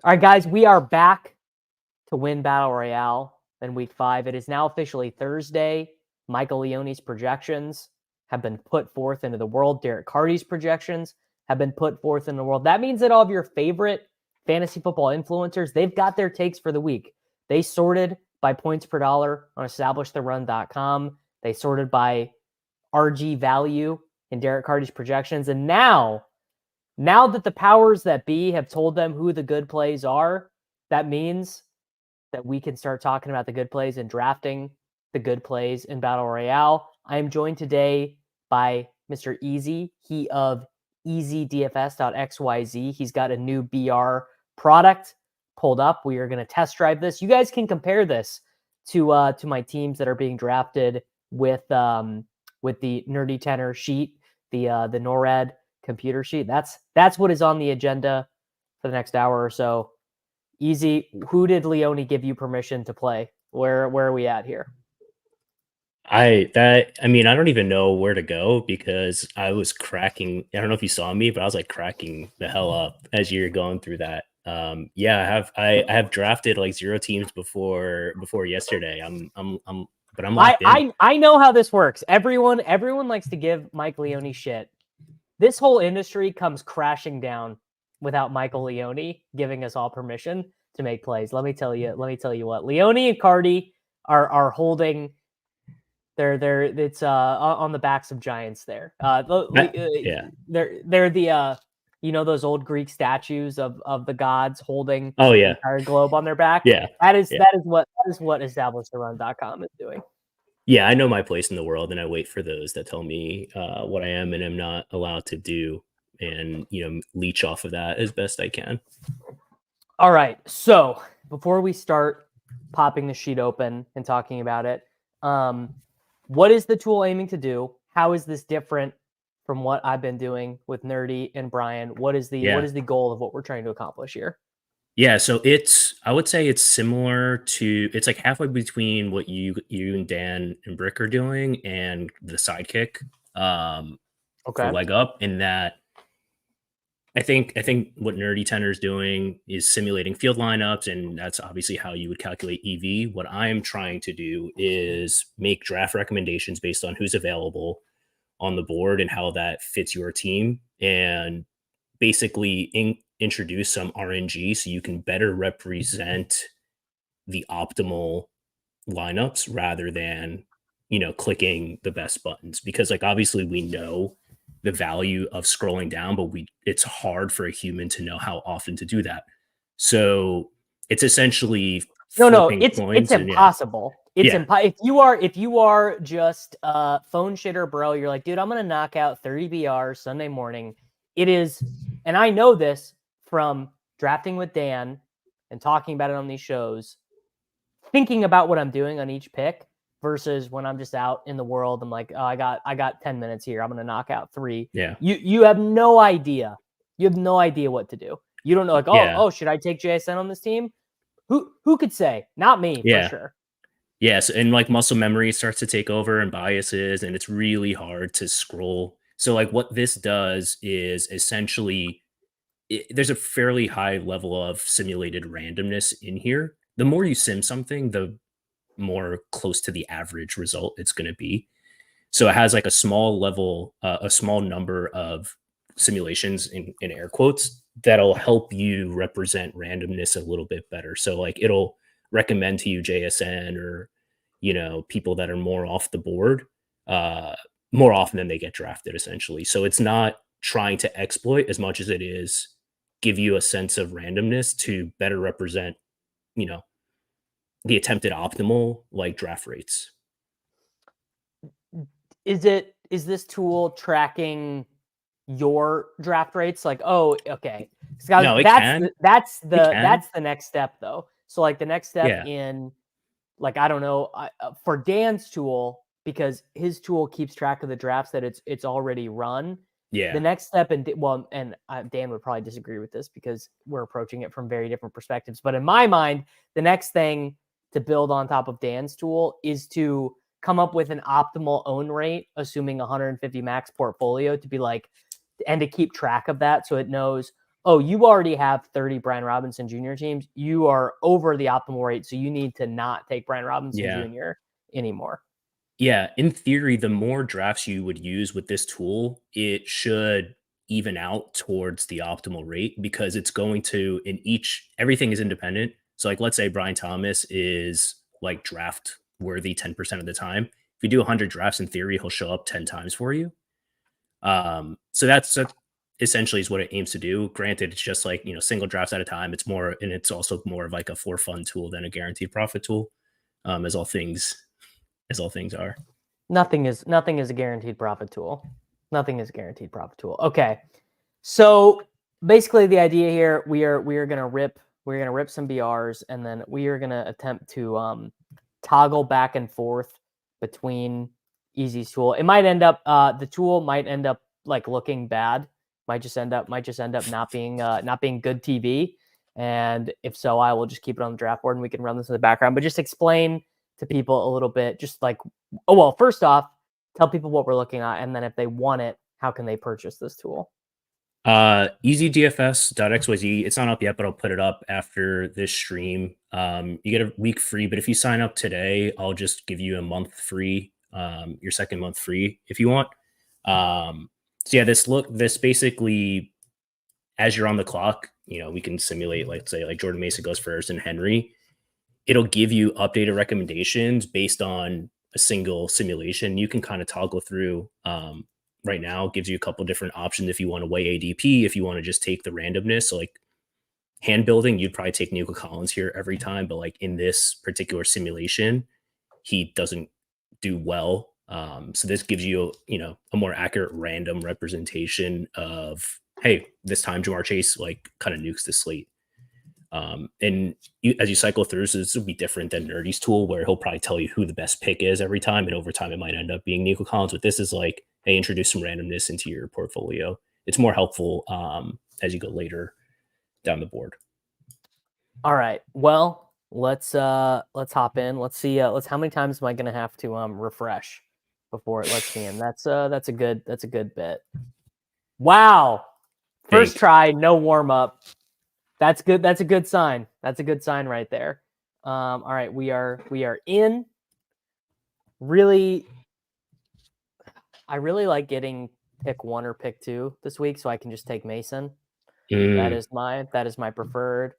All right, guys, we are back to win Battle Royale in week 5. It is now officially Thursday. Michael Leone's projections have been put forth into the world. Derrick Carty's projections have been put forth in the world. That means that all of your favorite fantasy football influencers, they've got their takes for the week. They sorted by points per dollar on establishtherun.com. They sorted by RG value in Derrick Carty's projections. And now that the powers that be have told them who the good plays are, that means that we can start talking about the good plays and drafting the good plays in Battle Royale. I am joined today by Mr. Easy, he of easydfs.xyz. He's got a new BR product pulled up. We are going to test drive this. You guys can compare this to my teams that are being drafted with the Nerdy Tenor sheet, the NORAD computer sheet. That's what is on the agenda for the next hour or so. Easy, who did Leone give you permission to play? Where are we at here? I don't even know where to go because I was cracking. I don't know if you saw me, but I was like cracking the hell up as you're going through that. I have drafted like 0 teams before yesterday. But I'm locked in. I know how this works. Everyone likes to give Mike Leone shit. This whole industry comes crashing down without Michael Leone giving us all permission to make plays. Let me tell you what. Leone and Carty are holding it's on the backs of giants there. Yeah. They're the those old Greek statues of the gods holding Oh the yeah. entire globe on their back. Yeah. That is what establishtherun.com is doing. Yeah, I know my place in the world, and I wait for those that tell me what I am and am not allowed to do, and leech off of that as best I can. All right. So before we start popping the sheet open and talking about it, what is the tool aiming to do? How is this different from what I've been doing with Nerdy and Brian? What is the goal of what we're trying to accomplish here? Yeah, so I would say it's similar to, it's like halfway between what you and Dan and Brick are doing and the sidekick for leg up, in that I think what Nerdy Tenor is doing is simulating field lineups, and that's obviously how you would calculate EV. What I'm trying to do is make draft recommendations based on who's available on the board and how that fits your team, and basically introduce some RNG so you can better represent the optimal lineups rather than, clicking the best buttons. Because like, obviously we know the value of scrolling down, but it's hard for a human to know how often to do that. So it's essentially it's impossible. If you are just phone shitter, bro, you're like, dude, I'm gonna knock out 30 BRs Sunday morning. It is, and I know this from drafting with Dan and talking about it on these shows, thinking about what I'm doing on each pick versus when I'm just out in the world. I'm like, oh, I got 10 minutes here. I'm gonna knock out 3. Yeah. You have no idea. You have no idea what to do. You don't know, like, oh, should I take JSN on this team? Who could say? Not me, for sure. Yes, and like muscle memory starts to take over and biases, and it's really hard to scroll. So like what this does is essentially there's a fairly high level of simulated randomness in here. The more you sim something, the more close to the average result it's going to be. So it has like a small level, a small number of simulations in air quotes that'll help you represent randomness a little bit better. So like it'll recommend to you JSN or, people that are more off the board more often than they get drafted, essentially. So it's not trying to exploit as much as it is give you a sense of randomness to better represent, the attempted optimal like draft rates. Is this tool tracking your draft rates? Like, oh, okay. No, that's the next step though. So like the next step in, like, I don't know, for Dan's tool, because his tool keeps track of the drafts that it's already run. Yeah. The next step, and Dan would probably disagree with this because we're approaching it from very different perspectives. But in my mind, the next thing to build on top of Dan's tool is to come up with an optimal own rate, assuming 150 max portfolio, to be like, and to keep track of that. So it knows, oh, you already have 30 Brian Robinson Jr. teams, you are over the optimal rate, so you need to not take Brian Robinson Jr. anymore. Yeah, in theory, the more drafts you would use with this tool, it should even out towards the optimal rate because it's going to everything is independent. So like let's say Brian Thomas is like draft worthy 10% of the time. If you do 100 drafts in theory, he'll show up 10 times for you. So that's essentially is what it aims to do. Granted, it's just like, single drafts at a time. It's also more of like a for fun tool than a guaranteed profit tool. As all things are. Nothing is a guaranteed profit tool. Nothing is a guaranteed profit tool. Okay. So basically the idea here, we are gonna rip some BRs, and then we are gonna attempt to toggle back and forth between Easy's tool. It might end up the tool might end up like looking bad, might just end up not being good TV. And if so, I will just keep it on the draft board and we can run this in the background. But just explain to people a little bit, just like, oh, well, first off, tell people what we're looking at, and then if they want it, how can they purchase this tool? easydfs.xyz. It's not up yet, but I'll put it up after this stream. You get a week free, but if you sign up today, I'll just give you a month free, your second month free if you want. So yeah, this basically, as you're on the clock, we can simulate, like say like Jordan Mason goes first and Henry. It'll give you updated recommendations based on a single simulation. You can kind of toggle through. Right now, it gives you a couple different options if you want to weigh ADP, if you want to just take the randomness. So like hand building, you'd probably take Nico Collins here every time, but like in this particular simulation, he doesn't do well. So this gives you, a more accurate random representation of, hey, this time Jamar Chase like kind of nukes the slate. And as you cycle through, so this will be different than Nerdy's tool, where he'll probably tell you who the best pick is every time, and over time it might end up being Nico Collins. But this is like, hey, introduce some randomness into your portfolio. It's more helpful as you go later down the board. All right. Well, let's hop in. Let's see. How many times am I going to have to refresh before it lets me in? That's a good bit. Wow. First try, no warm up. That's good. That's a good sign. That's a good sign right there. All right, we are in. Really, I really like getting pick 1 or pick 2 this week, so I can just take Mason. That is my preferred.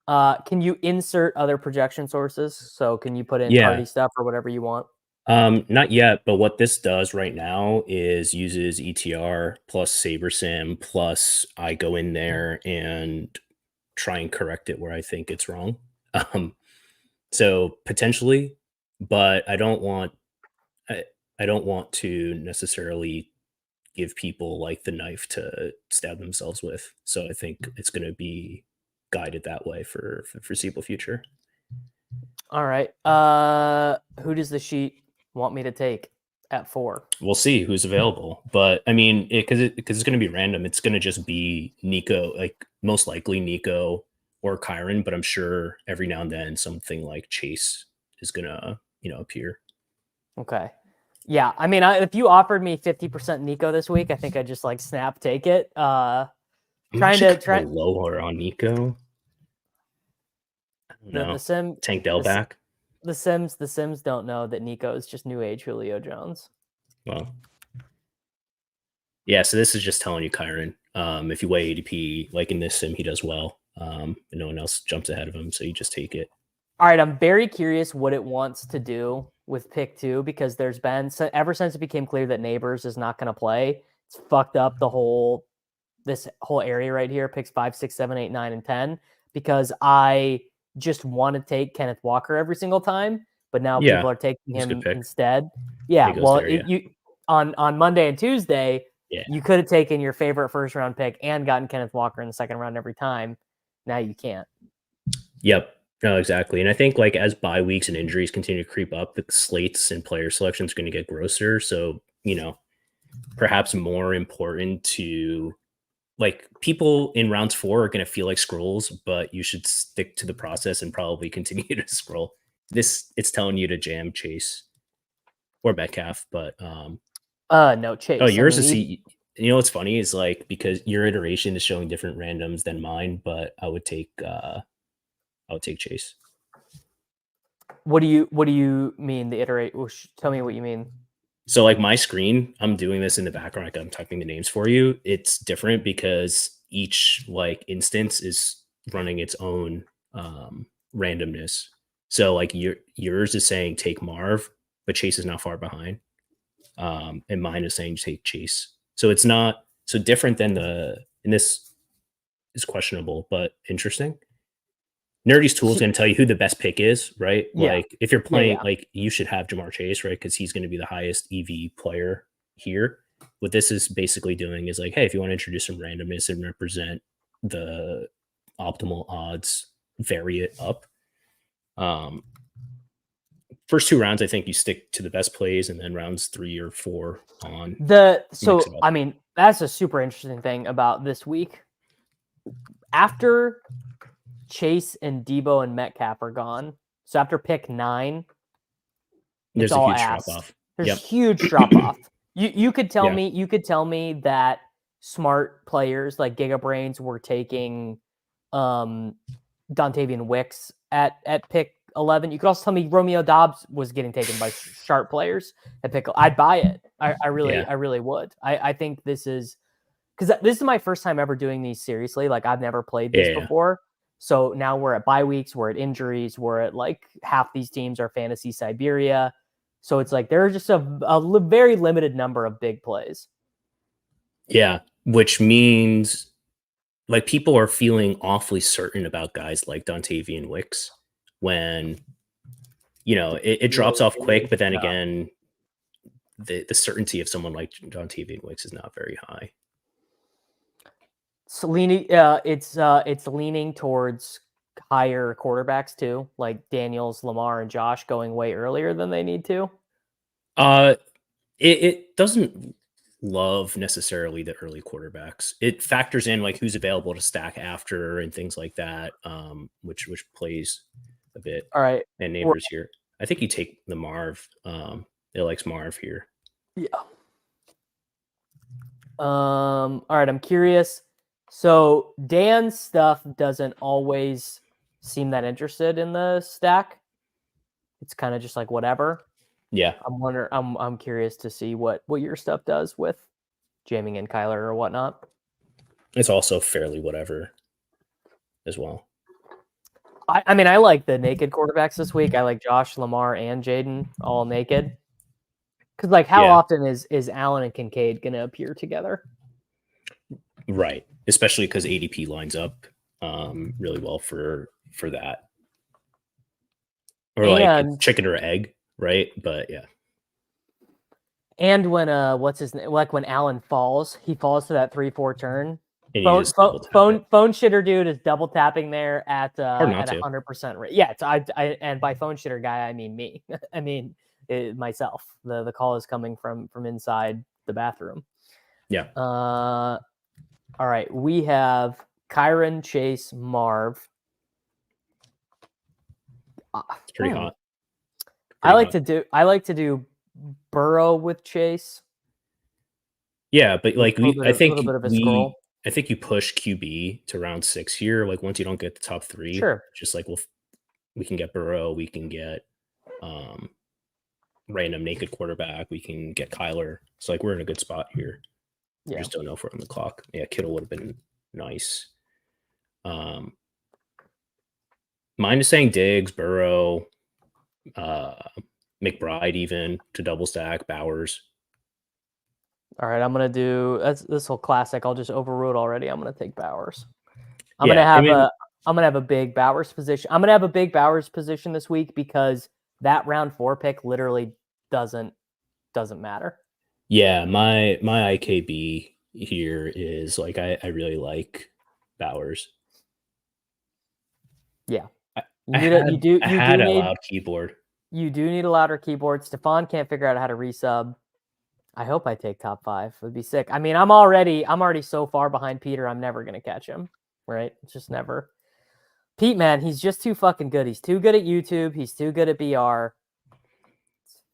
Can you insert other projection sources? So can you put in party stuff or whatever you want? Not yet, but what this does right now is uses ETR plus SaberSim plus I go in there and try and correct it where I think it's wrong. So potentially, but I don't want to necessarily give people like the knife to stab themselves with. So I think it's going to be guided that way for the foreseeable future. All right. Who does the sheet want me to take at 4? We'll see who's available, but I mean, because it's going to be random. It's going to just be Nico, like most likely Nico or Kyron, but I'm sure every now and then something like Chase is going to, appear. Okay. Yeah. I mean, if you offered me 50% Nico this week, I think I'd just like snap take it. Try lower on Nico. Tank Dell back. The Sims don't know that Nico is just new age Julio Jones. Well, yeah. So this is just telling you, Kyron, if you weigh ADP, like in this sim, he does well. And no one else jumps ahead of him, so you just take it. All right, I'm very curious what it wants to do with pick 2, because there's been, ever since it became clear that Neighbors is not going to play, it's fucked up this whole area right here, picks 5, 6, 7, 8, 9, and 10, because I just want to take Kenneth Walker every single time, but now people are taking him instead. Yeah, well, you on Monday and Tuesday, you could have taken your favorite first round pick and gotten Kenneth Walker in the second round every time. Now you can't. Yep. No, exactly. And I think like as bye weeks and injuries continue to creep up, the slates and player selection is going to get grosser. So, perhaps more important to like people in rounds 4 are going to feel like scrolls, but you should stick to the process and probably continue to scroll. It's telling you to jam Chase or Metcalf, but no, Chase. Oh, yours is You know what's funny is like because your iteration is showing different randoms than mine, but I would take Chase. What do you mean the iterate? Tell me what you mean. So like my screen, I'm doing this in the background. Like I'm typing the names for you. It's different because each like instance is running its own randomness. So like yours is saying take Marv, but Chase is not far behind. And mine is saying take Chase. So it's not so different than and this is questionable, but interesting. Nerdy's tool is going to tell you who the best pick is, right? Yeah. Like if you're playing, Yeah. like you should have Jamar Chase, right? Because he's going to be the highest EV player here. What this is basically doing is like, hey, if you want to introduce some randomness and represent the optimal odds, vary it up. First 2 rounds, I think you stick to the best plays, and then rounds 3 or 4 on. So I mean, that's a super interesting thing about this week. After Chase and Debo and Metcalf are gone, so after pick 9, there's a huge drop off. There's huge drop off. You could tell me that smart players like Gigabrains were taking Dontavian Wicks at pick 11. You could also tell me Romeo Dobbs was getting taken by sharp players at pick. I'd buy it. I really would. I think this is because this is my first time ever doing these seriously. Like I've never played this before. So now we're at bye weeks, we're at injuries, we're at like half these teams are fantasy Siberia. So it's like there are just a very limited number of big plays. Yeah, which means like people are feeling awfully certain about guys like Dontavian Wicks when, you know, it drops off quick, but then again, the certainty of someone like Dontavian Wicks is not very high. So it's leaning towards higher quarterbacks too, like Daniels, Lamar, and Josh going way earlier than they need to. It doesn't love necessarily the early quarterbacks. It factors in like who's available to stack after and things like that, which plays a bit. All right, and neighbors here. I think you take the Marv. It likes Marv here. Yeah. All right, I'm curious. So Dan's stuff doesn't always seem that interested in the stack. It's kind of just like whatever. Yeah. I'm curious to see what your stuff does with jamming in Kyler or whatnot. It's also fairly whatever as well. I mean, I like the naked quarterbacks this week. I like Josh, Lamar, and Jaden all naked. Because like how often is Allen and Kincaid going to appear together? Right. Especially because ADP lines up really well for that. Or like chicken or egg, right? But yeah. And when what's his name? Like when Allen falls, he falls to that 3-4 turn. Phone shitter dude is double tapping there at 100% rate. Yeah, and by phone shitter guy I mean me. I mean myself. The call is coming from inside the bathroom. Yeah. All right, we have Kyron, Chase, Marv. It's pretty hot. I like to do Burrow with Chase. Yeah, but like I think you push QB to round 6 here. Like once you don't get the top 3, sure. Just like we can get Burrow, we can get random naked quarterback, we can get Kyler. So like we're in a good spot here. Yeah. Just don't know if we're on the clock. Yeah, Kittle would have been nice. Mine is saying Diggs, Burrow, McBride even to double stack, Bowers. All right, I'm gonna do this whole classic. I'll just overrule it already. I'm gonna take Bowers. I'm gonna have a big Bowers position. I'm gonna have a big Bowers position this week because that round 4 pick literally doesn't matter. Yeah, my IKB here is like I really like Bowers. Yeah, I had a loud keyboard. You do need a louder keyboard. Stefan can't figure out how to resub. I hope I take top 5. It would be sick. I mean, I'm already so far behind Peter. I'm never gonna catch him. Right? It's just never. Pete, man, he's just too fucking good. He's too good at YouTube. He's too good at BR.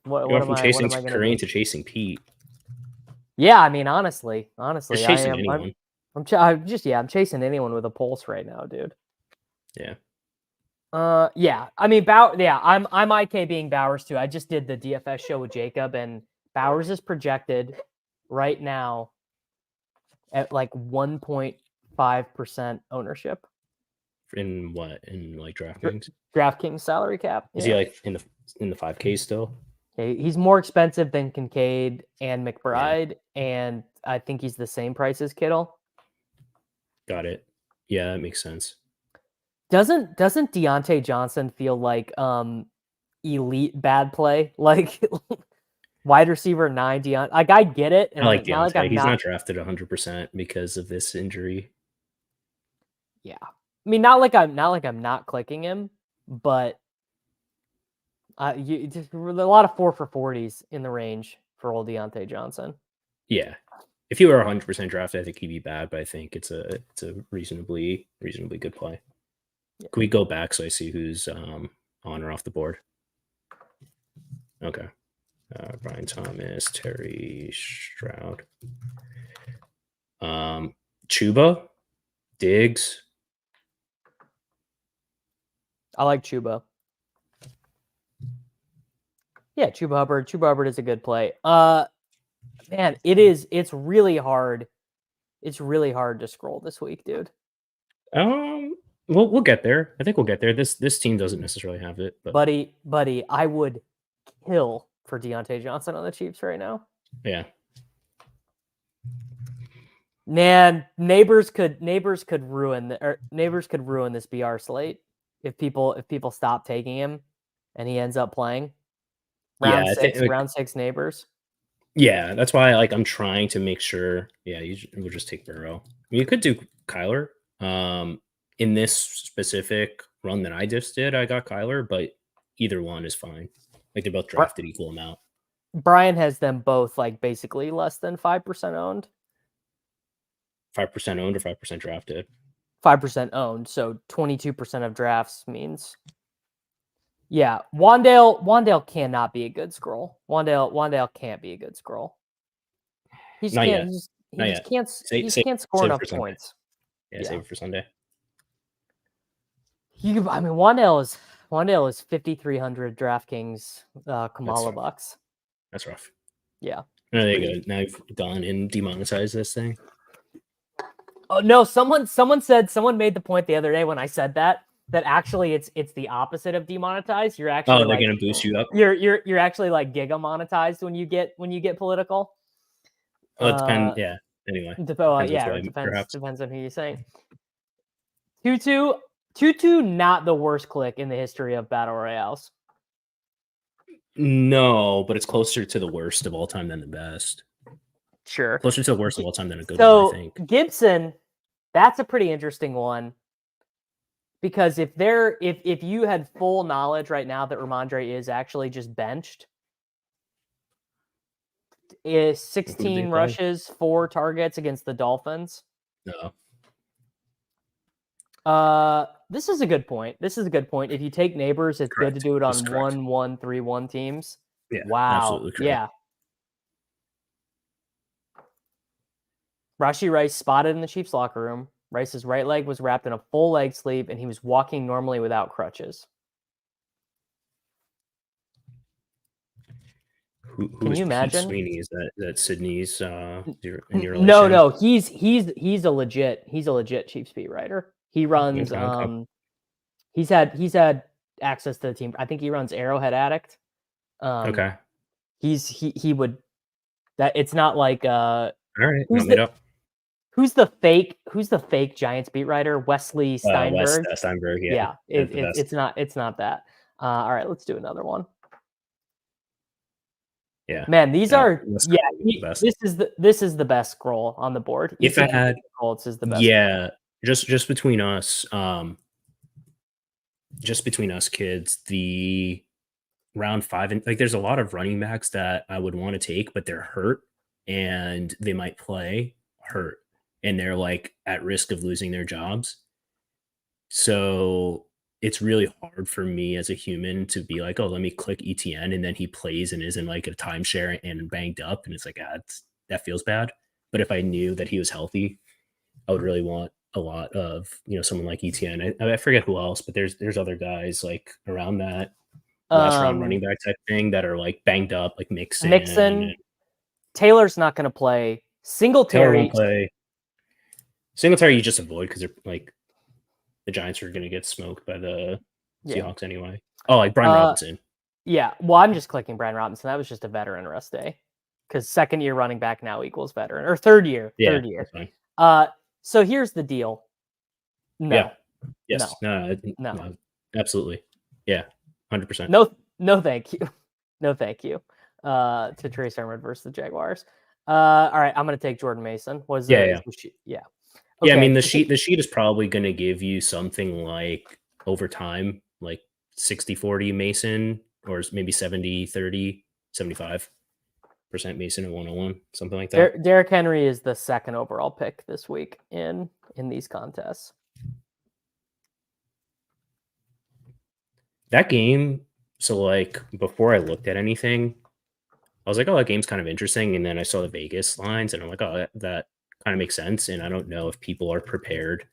What am I chasing Kareem to chasing Pete? Yeah, I mean, honestly, Just I chasing am. anyone. I'm chasing anyone with a pulse right now, dude. Yeah. Yeah. I mean, I'm IK being Bowers too. I just did the DFS show with Jacob, and Bowers is projected right now at like 1.5% ownership. In what? In like DraftKings? DraftKings salary cap. Is he like in the 5K still? He's more expensive than Kincaid and McBride, Yeah. and I think he's the same price as Kittle. Got it. Yeah, that makes sense. Doesn't Deontay Johnson feel like elite bad play? Like wide receiver 9 Deontay. Like I get it, and I like not like Deontay. He's not drafted 100% because of this injury. Yeah. I mean, not like I'm not clicking him, but you just a lot of 4 for 40s in the range for old Deontay Johnson. Yeah. If he were 100% drafted, I think he'd be bad, but I think it's a reasonably good play. Yeah. Can we go back so I see who's on or off the board? Okay. Brian Thomas, Terry Stroud. Chuba, Diggs. I like Chuba. Yeah, Chuba Hubbard is a good play. Man, it's really hard. It's really hard to scroll this week, dude. We'll get there. I think we'll get there. This team doesn't necessarily have it, but buddy, I would kill for Deontay Johnson on the Chiefs right now. Yeah. Man, neighbors could ruin this BR slate if people stop taking him and he ends up playing. Round 6 neighbors. Yeah, that's why I'm trying to make sure. Yeah, we'll just take Burrow. I mean, you could do Kyler. In this specific run that I just did, I got Kyler, but either one is fine. Like they're both drafted equal amount. Brian has them both like basically less than 5% owned. 5% owned or 5% drafted? 5% owned. So 22% of drafts means. Yeah, Wandale cannot be a good scroll. Wandale can't be a good scroll. He just can't score enough points. Yeah, save it for Sunday. Wandale is 5,300 DraftKings Kamala bucks. That's rough. Yeah. Oh, there you go. Now you've gone and demonetized this thing. Oh no! Someone made the point the other day when I said that actually it's the opposite of demonetized. You're actually they're gonna boost you up. You're actually like giga monetized when you get political. Well, it depends. Yeah. Anyway. Depends on who you're saying. Tutu, not the worst click in the history of battle royales. No, but it's closer to the worst of all time than the best. Sure. Closer to the worst of all time than a good one, I think. Gibson, that's a pretty interesting one. Because if you had full knowledge right now that Ramondre is actually just benched, is 16 rushes, 4 targets against the Dolphins. No. This is a good point. If you take neighbors, it's good to do it on 1-1-3-1 teams. Yeah. Wow. Absolutely correct. Yeah. Rashee Rice spotted in the Chiefs locker room. Rice's right leg was wrapped in a full leg sleeve, and he was walking normally without crutches. Can you imagine? Sweeney? Is that Sydney's in your relation? No. He's a legit Chiefs beat writer. He runs he's had access to the team. I think he runs Arrowhead Addict. Okay. He would that it's not like all right. Who's the fake Giants beat writer? Wesley Steinberg. Steinberg, yeah. It's not that. All right, let's do another one. Yeah, man, these are this is the best scroll on the board. If I had Colts is the best. Yeah, just between us, kids, the round 5 and like there's a lot of running backs that I would want to take, but they're hurt and they might play hurt and they're like at risk of losing their jobs. So it's really hard for me as a human to be like, oh, let me click ETN and then he plays and is in like a timeshare and banged up. And it's like, that feels bad. But if I knew that he was healthy, I would really want a lot of, someone like ETN. I forget who else, but there's other guys like around that last round running back type thing that are like banged up, like Mixon. Taylor's not going to play. Taylor Singletary won't play. Singletary you just avoid because they're like the Giants are going to get smoked by the Seahawks anyway. Oh, like Brian Robinson. Yeah, well, I'm just clicking Brian Robinson. That was just a veteran rest day because second year running back now equals veteran, or third year. Third year. That's fine. So here's the deal. No. Yeah. Yes. No. Absolutely. Yeah. 100%. No, thank you. No, thank you. To Trey Sermon versus the Jaguars. All right, I'm going to take Jordan Mason. Yeah. Okay. Yeah, I mean the sheet is probably going to give you something like over time, like 60-40 Mason, or maybe 70-30, 75% Mason and 101, something like that. Derrick Henry is the second overall pick this week in these contests. That game, so like before I looked at anything, I was like, oh, that game's kind of interesting. And then I saw the Vegas lines and I'm like, oh, that kind of makes sense. And I don't know if people are prepared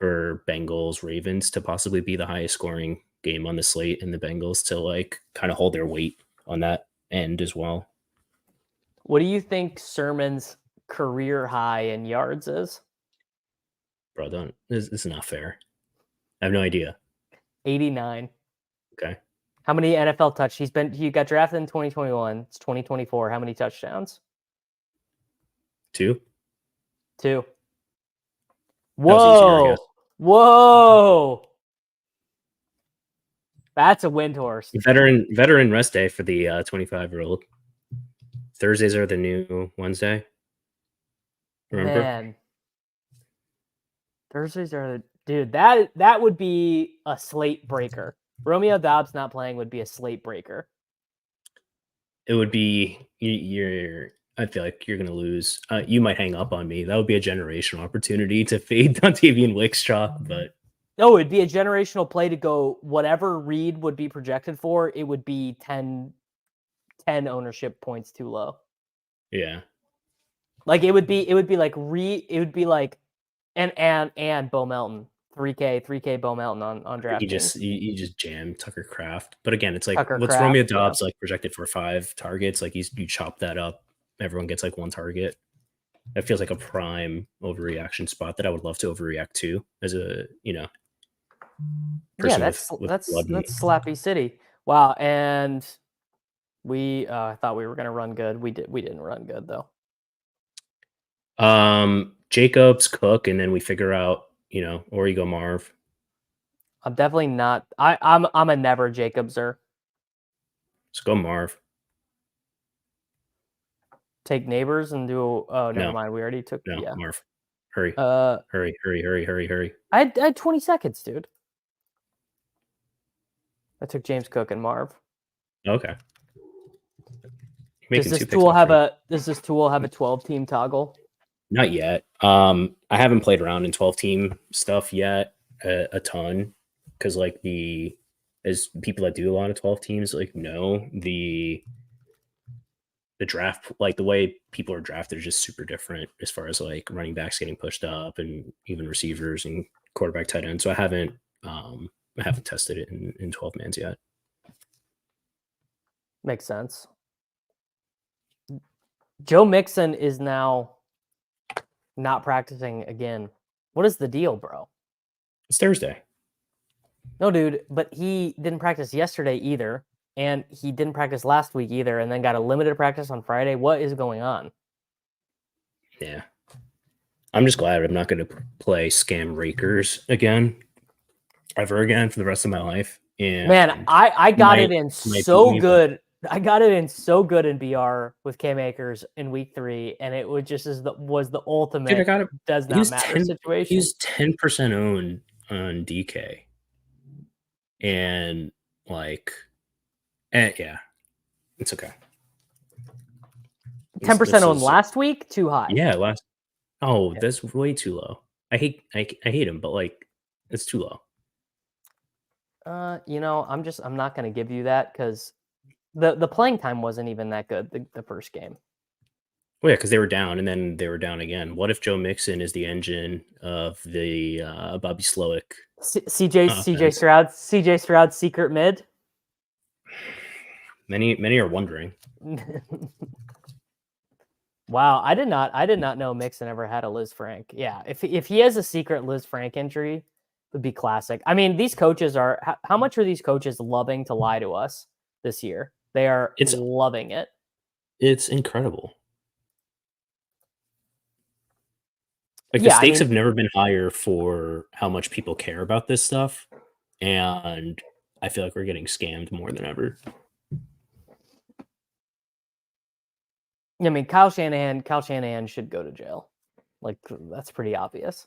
for Bengals Ravens to possibly be the highest scoring game on the slate, and the Bengals to like kind of hold their weight on that end as well. What do you think Sermon's career high in yards is? Bro, this is not fair. I have no idea. 89. Okay. How many NFL touchdowns? He got drafted in 2021. It's 2024. How many touchdowns? 2. Whoa. Whoa. That's a wind horse. Veteran rest day for the 25-year-old. Thursdays are the new Wednesday. Remember? Man. Thursdays are dude, that would be a slate breaker. Romeo Doubs not playing would be a slate breaker. It would be I feel like you're going to lose. You might hang up on me. That would be a generational opportunity to fade Dontavian Wickstraw, but no, it'd be a generational play to go whatever Reid would be projected for. It would be 10 ownership points too low. Yeah, like it would be like and Bo Melton 3K Bo Melton on DraftKings. You just jam Tucker Kraft, but again, it's like what's Romeo Doubs like projected for 5 targets? Like you chop that up, everyone gets like 1 target. That feels like a prime overreaction spot that I would love to overreact to as a person. That's Slappy City. Wow, and we thought we were gonna run good. We didn't run good though. Jacobs, Cook, and then we figure out or you go Marv. I'm definitely not. I'm a never Jacobser. Let's go Marv. Take neighbors and do. Oh, never mind. We already took. No, yeah. Marv. Hurry. Hurry. I had 20 seconds, dude. I took James Cook and Marv. Okay. Does this tool have a 12-team toggle? Not yet. I haven't played around in 12-team stuff yet a ton because like as people that do a lot of 12 teams like know the draft, like the way people are drafted is just super different as far as like running backs getting pushed up and even receivers and quarterback, tight end. So I haven't tested it in 12 mans yet. Makes sense. Joe Mixon is now not practicing again. What is the deal, bro? It's Thursday. No, dude, but he didn't practice yesterday either, and he didn't practice last week either, and then got a limited practice on Friday. What is going on? Yeah. I'm just glad I'm not going to play Scam Rakers ever again for the rest of my life. And man, I got it in so good. I got it in so good in BR with Cam Akers in week 3, and it was just was the ultimate. Dude, I got it. Does not matter situation. He's 10% owned on DK, and like, yeah, it's okay. 10% owned last week, too high. Yeah, that's way too low. I hate him, but like, it's too low. I'm not going to give you that because the playing time wasn't even that good the first game. Well, yeah, because they were down, and then they were down again. What if Joe Mixon is the engine of the Bobby Slowick? CJ Stroud's secret mid. Many are wondering. Wow, I did not know Mixon ever had a Liz Frank. Yeah, if he has a secret Liz Frank injury, it would be classic. I mean, these coaches are how much are these coaches loving to lie to us this year? They are loving it. It's incredible. Like the stakes have never been higher for how much people care about this stuff, and I feel like we're getting scammed more than ever. I mean, Kyle Shanahan should go to jail. Like, that's pretty obvious.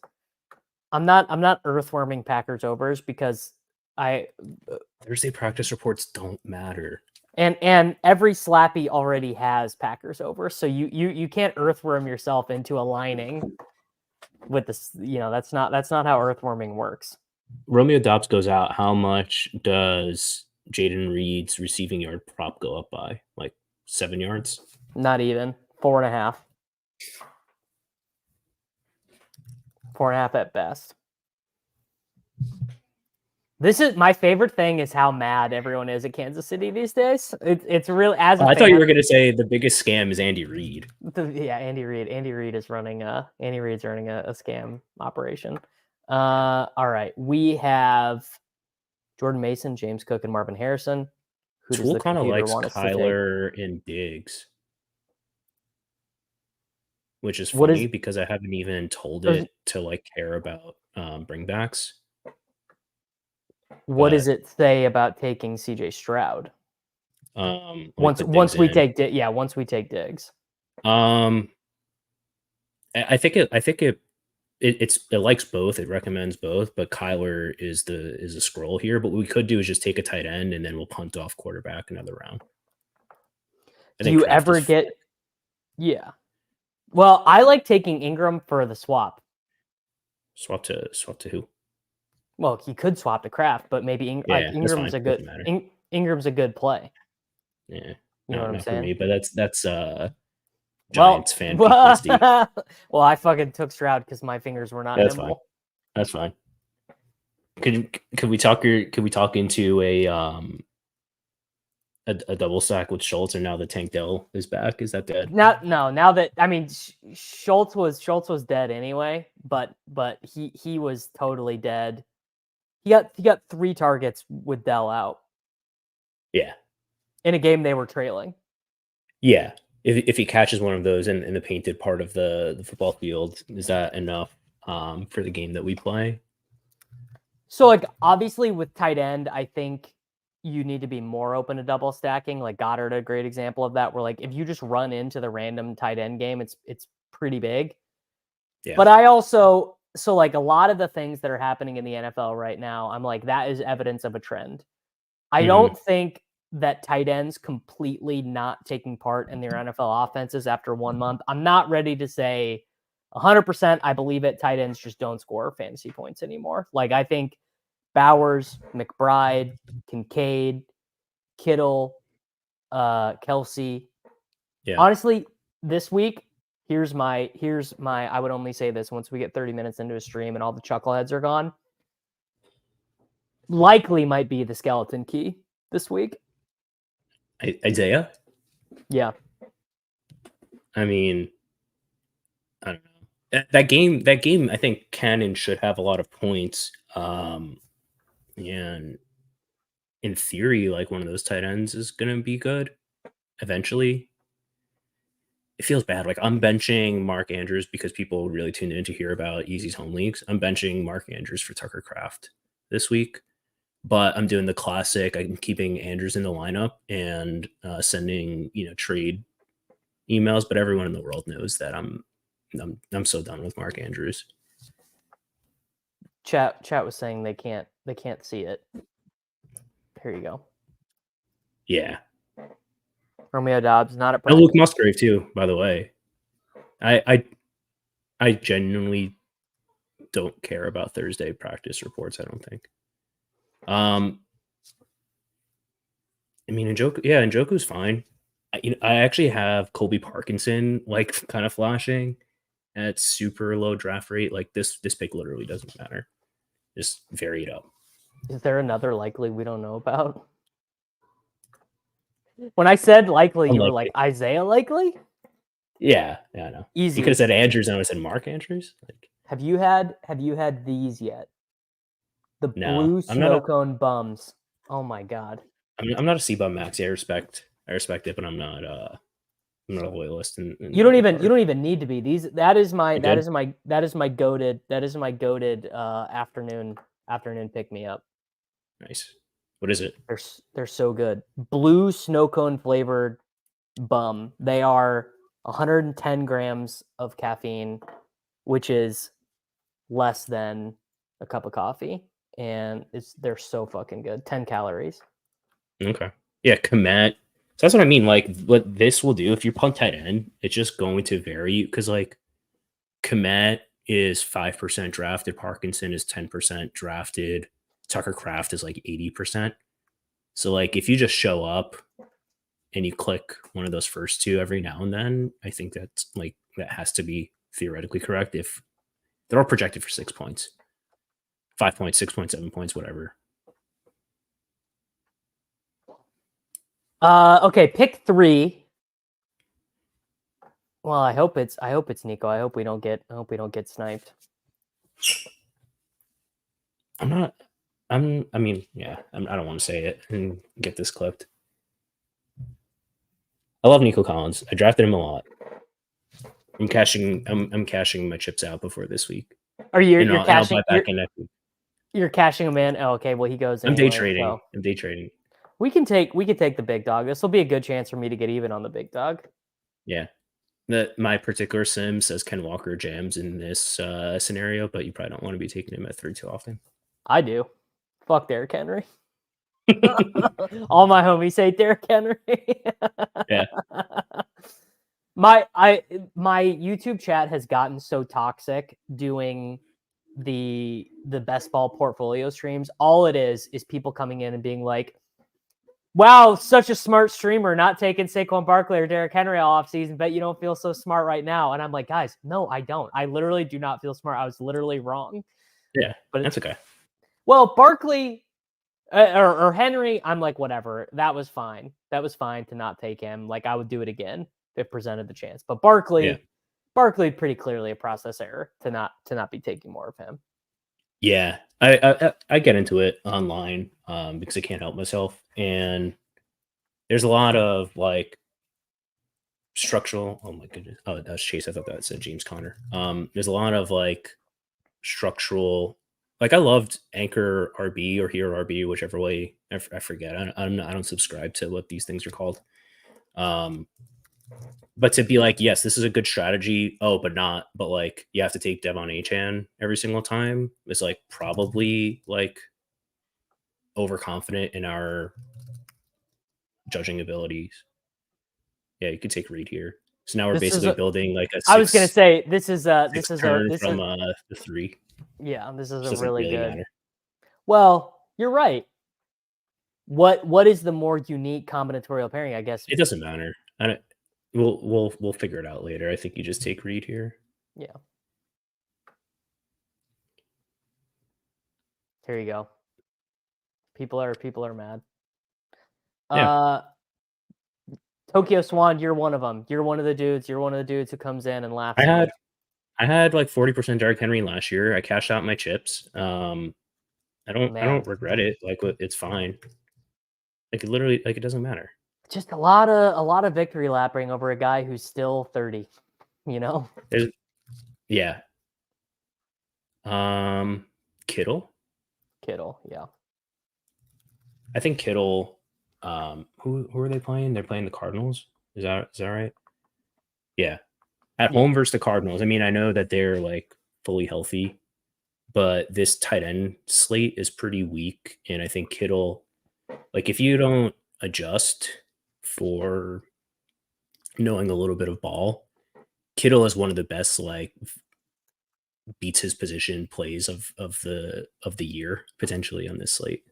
I'm not earthworming Packers overs because Thursday practice reports don't matter. And every slappy already has Packers over, so you can't earthworm yourself into aligning with this. You know, that's not how earthworming works. Romeo Dobbs goes out. How much does Jaden Reed's receiving yard prop go up by? Like 7 yards? Not even 4.5. 4.5 at best. This is my favorite thing is how mad everyone is at Kansas City these days. It's really as I thought you were going to say the biggest scam is Andy Reid. Yeah, Andy Reid. Andy Reid's running a scam operation. All right, we have Jordan Mason, James Cook, and Marvin Harrison. Tool kind of likes Kyler and Diggs, which is funny because I haven't even told it to like care about bringbacks. What does it say about taking CJ Stroud? Like once we take Diggs. I think it likes both. It recommends both, but Kyler is a scroll here. But what we could do is just take a tight end and then we'll punt off quarterback another round. Do you ever get? Yeah. Well, I like taking Ingram for the swap. Swap to who? Well, he could swap to Kraft, but maybe Ingram's a good Ingram's a good play. Yeah, you know what I'm saying? For me, but that's Giants fan PTSD. Well, I fucking took Stroud because my fingers were not nimble. Fine. That's fine. Could we talk into a double stack with Schultz, or now that Tank Dell is back? Is that dead? Now that I mean Schultz was dead anyway, but he was totally dead. He got 3 targets with Dell out. Yeah. In a game they were trailing. Yeah. If he catches one of those in the painted part of the football field, is that enough for the game that we play? So, like, obviously with tight end, I think you need to be more open to double stacking. Like Goddard, a great example of that, where like if you just run into the random tight end game, it's pretty big. Yeah. But I also like a lot of the things that are happening in the NFL right now, I'm like, that is evidence of a trend. I don't think that tight ends completely not taking part in their NFL offenses after 1 month. I'm not ready to say 100% I believe it. Tight ends just don't score fantasy points anymore. Like I think Bowers, McBride, Kincaid, Kittle, Kelsey. Yeah. Honestly, this week, here's my I would only say this once we get 30 minutes into a stream and all the chuckleheads are gone. Likely might be the skeleton key this week. Isaiah? Yeah. I mean, I don't know. That game I think can and should have a lot of points. And in theory, like one of those tight ends is gonna be good eventually. It feels bad. Like I'm benching Mark Andrews because people really tuned in to hear about Easy's home leagues. I'm benching Mark Andrews for Tucker Kraft this week, but I'm doing the classic. I'm keeping Andrews in the lineup and sending trade emails. But everyone in the world knows that I'm so done with Mark Andrews. Chat was saying they can't see it. Here you go. Yeah. Romeo Dobbs, not at practice. Luke Musgrave too, by the way. I genuinely don't care about Thursday practice reports, I don't think. I mean, Njoku's fine. I actually have Colby Parkinson like kind of flashing at super low draft rate. Like this pick literally doesn't matter. Just vary it up. Is there another likely we don't know about? When I said likely, you were like Isaiah likely? Yeah, I know. Easy. You could have said Andrews, and I would have said Mark Andrews. Like, have you had these yet? The blue snow cone bums. Oh my god. I'm not a C-bum maxi. I respect it, but I'm not a loyalist. You don't even need to be. That is my goated afternoon pick me up. Nice. What is it? They're so good. Blue snow cone flavored bum. They are 110 grams of caffeine, which is less than a cup of coffee, and they're so fucking good. 10 calories. Okay. Yeah, Komet. So that's what I mean. Like, what this will do, if you punt tight end, it's just going to vary because, like, Komet is 5% drafted, Parkinson is 10% drafted, Tucker Kraft is like 80%. So, like, if you just show up and you click one of those first two every now and then, I think that's like that has to be theoretically correct. If they're all projected for 6 points, 5 points, 6 points, 7 points, whatever. Okay, pick 3. Well, I hope it's Nico. I hope we don't get sniped. I don't want to say it and get this clipped. I love Nico Collins. I drafted him a lot. I'm cashing my chips out before this week. Are you're cashing? You're cashing him in. Oh, okay. Well, he goes. I'm day trading. So. I'm day trading. We can take the big dog. This will be a good chance for me to get even on the big dog. Yeah. My particular sim says Ken Walker jams in this scenario, but you probably don't want to be taking him at 3 too often. I do. Fuck Derrick Henry. All my homies say Derrick Henry. Yeah. My YouTube chat has gotten so toxic doing the best ball portfolio streams. All it is people coming in and being like, wow, such a smart streamer, not taking Saquon Barkley or Derrick Henry all offseason. Bet you don't feel so smart right now. And I'm like, guys, no, I don't. I literally do not feel smart. I was literally wrong. Yeah, but that's okay. Well, Barkley or Henry, I'm like, whatever. That was fine. That was fine to not take him. Like, I would do it again if presented the chance. But Barkley, pretty clearly a process error to not be taking more of him. Yeah, I get into it online because I can't help myself, and there's a lot of like structural. Oh my goodness! Oh, that was Chase. I thought that said James Conner. There's a lot of like structural. Like I loved Anchor RB or Hero RB, whichever way. I forget. I don't subscribe to what these things are called. But to be like, yes, this is a good strategy. Oh, but like you have to take Devon Achane every single time. It's like probably like overconfident in our judging abilities. Yeah, you could take Reid here. So now we're basically building like a. I was gonna say this is from the 3. Yeah, this is a really good. Matter. Well, you're right. What is the more unique combinatorial pairing? I guess it doesn't matter. We'll figure it out later. I think you just take Reid here. Yeah. Here you go. People are mad. Yeah. Tokyo Swan, you're one of them. You're one of the dudes. You're one of the dudes who comes in and laughs. I had like 40% Derrick Henry last year. I cashed out my chips. I don't regret it. Like it's fine. Like it literally, like it doesn't matter. Just a lot of victory lapping over a guy who's still 30. You know. Yeah. Kittle. Yeah. I think Kittle. Who are they playing? They're playing the Cardinals. Is that right? Yeah. At home versus the Cardinals. I mean, I know that they're like fully healthy, but this tight end slate is pretty weak. And I think Kittle, like if you don't adjust for knowing a little bit of ball, Kittle is one of the best like beats his position plays of the year potentially on this slate.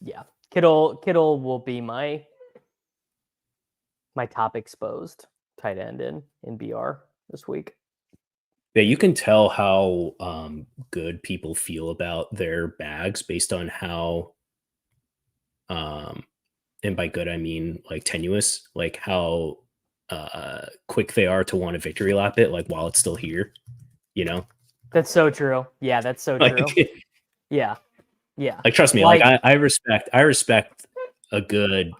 Yeah. Kittle will be my my top exposed tight end in BR this week. Yeah, you can tell how good people feel about their bags based on how, and by good I mean like tenuous, like how quick they are to want to victory lap it, like while it's still here. You know, that's so true. Yeah, that's so like, true. Yeah, yeah. like trust me, like I respect a good,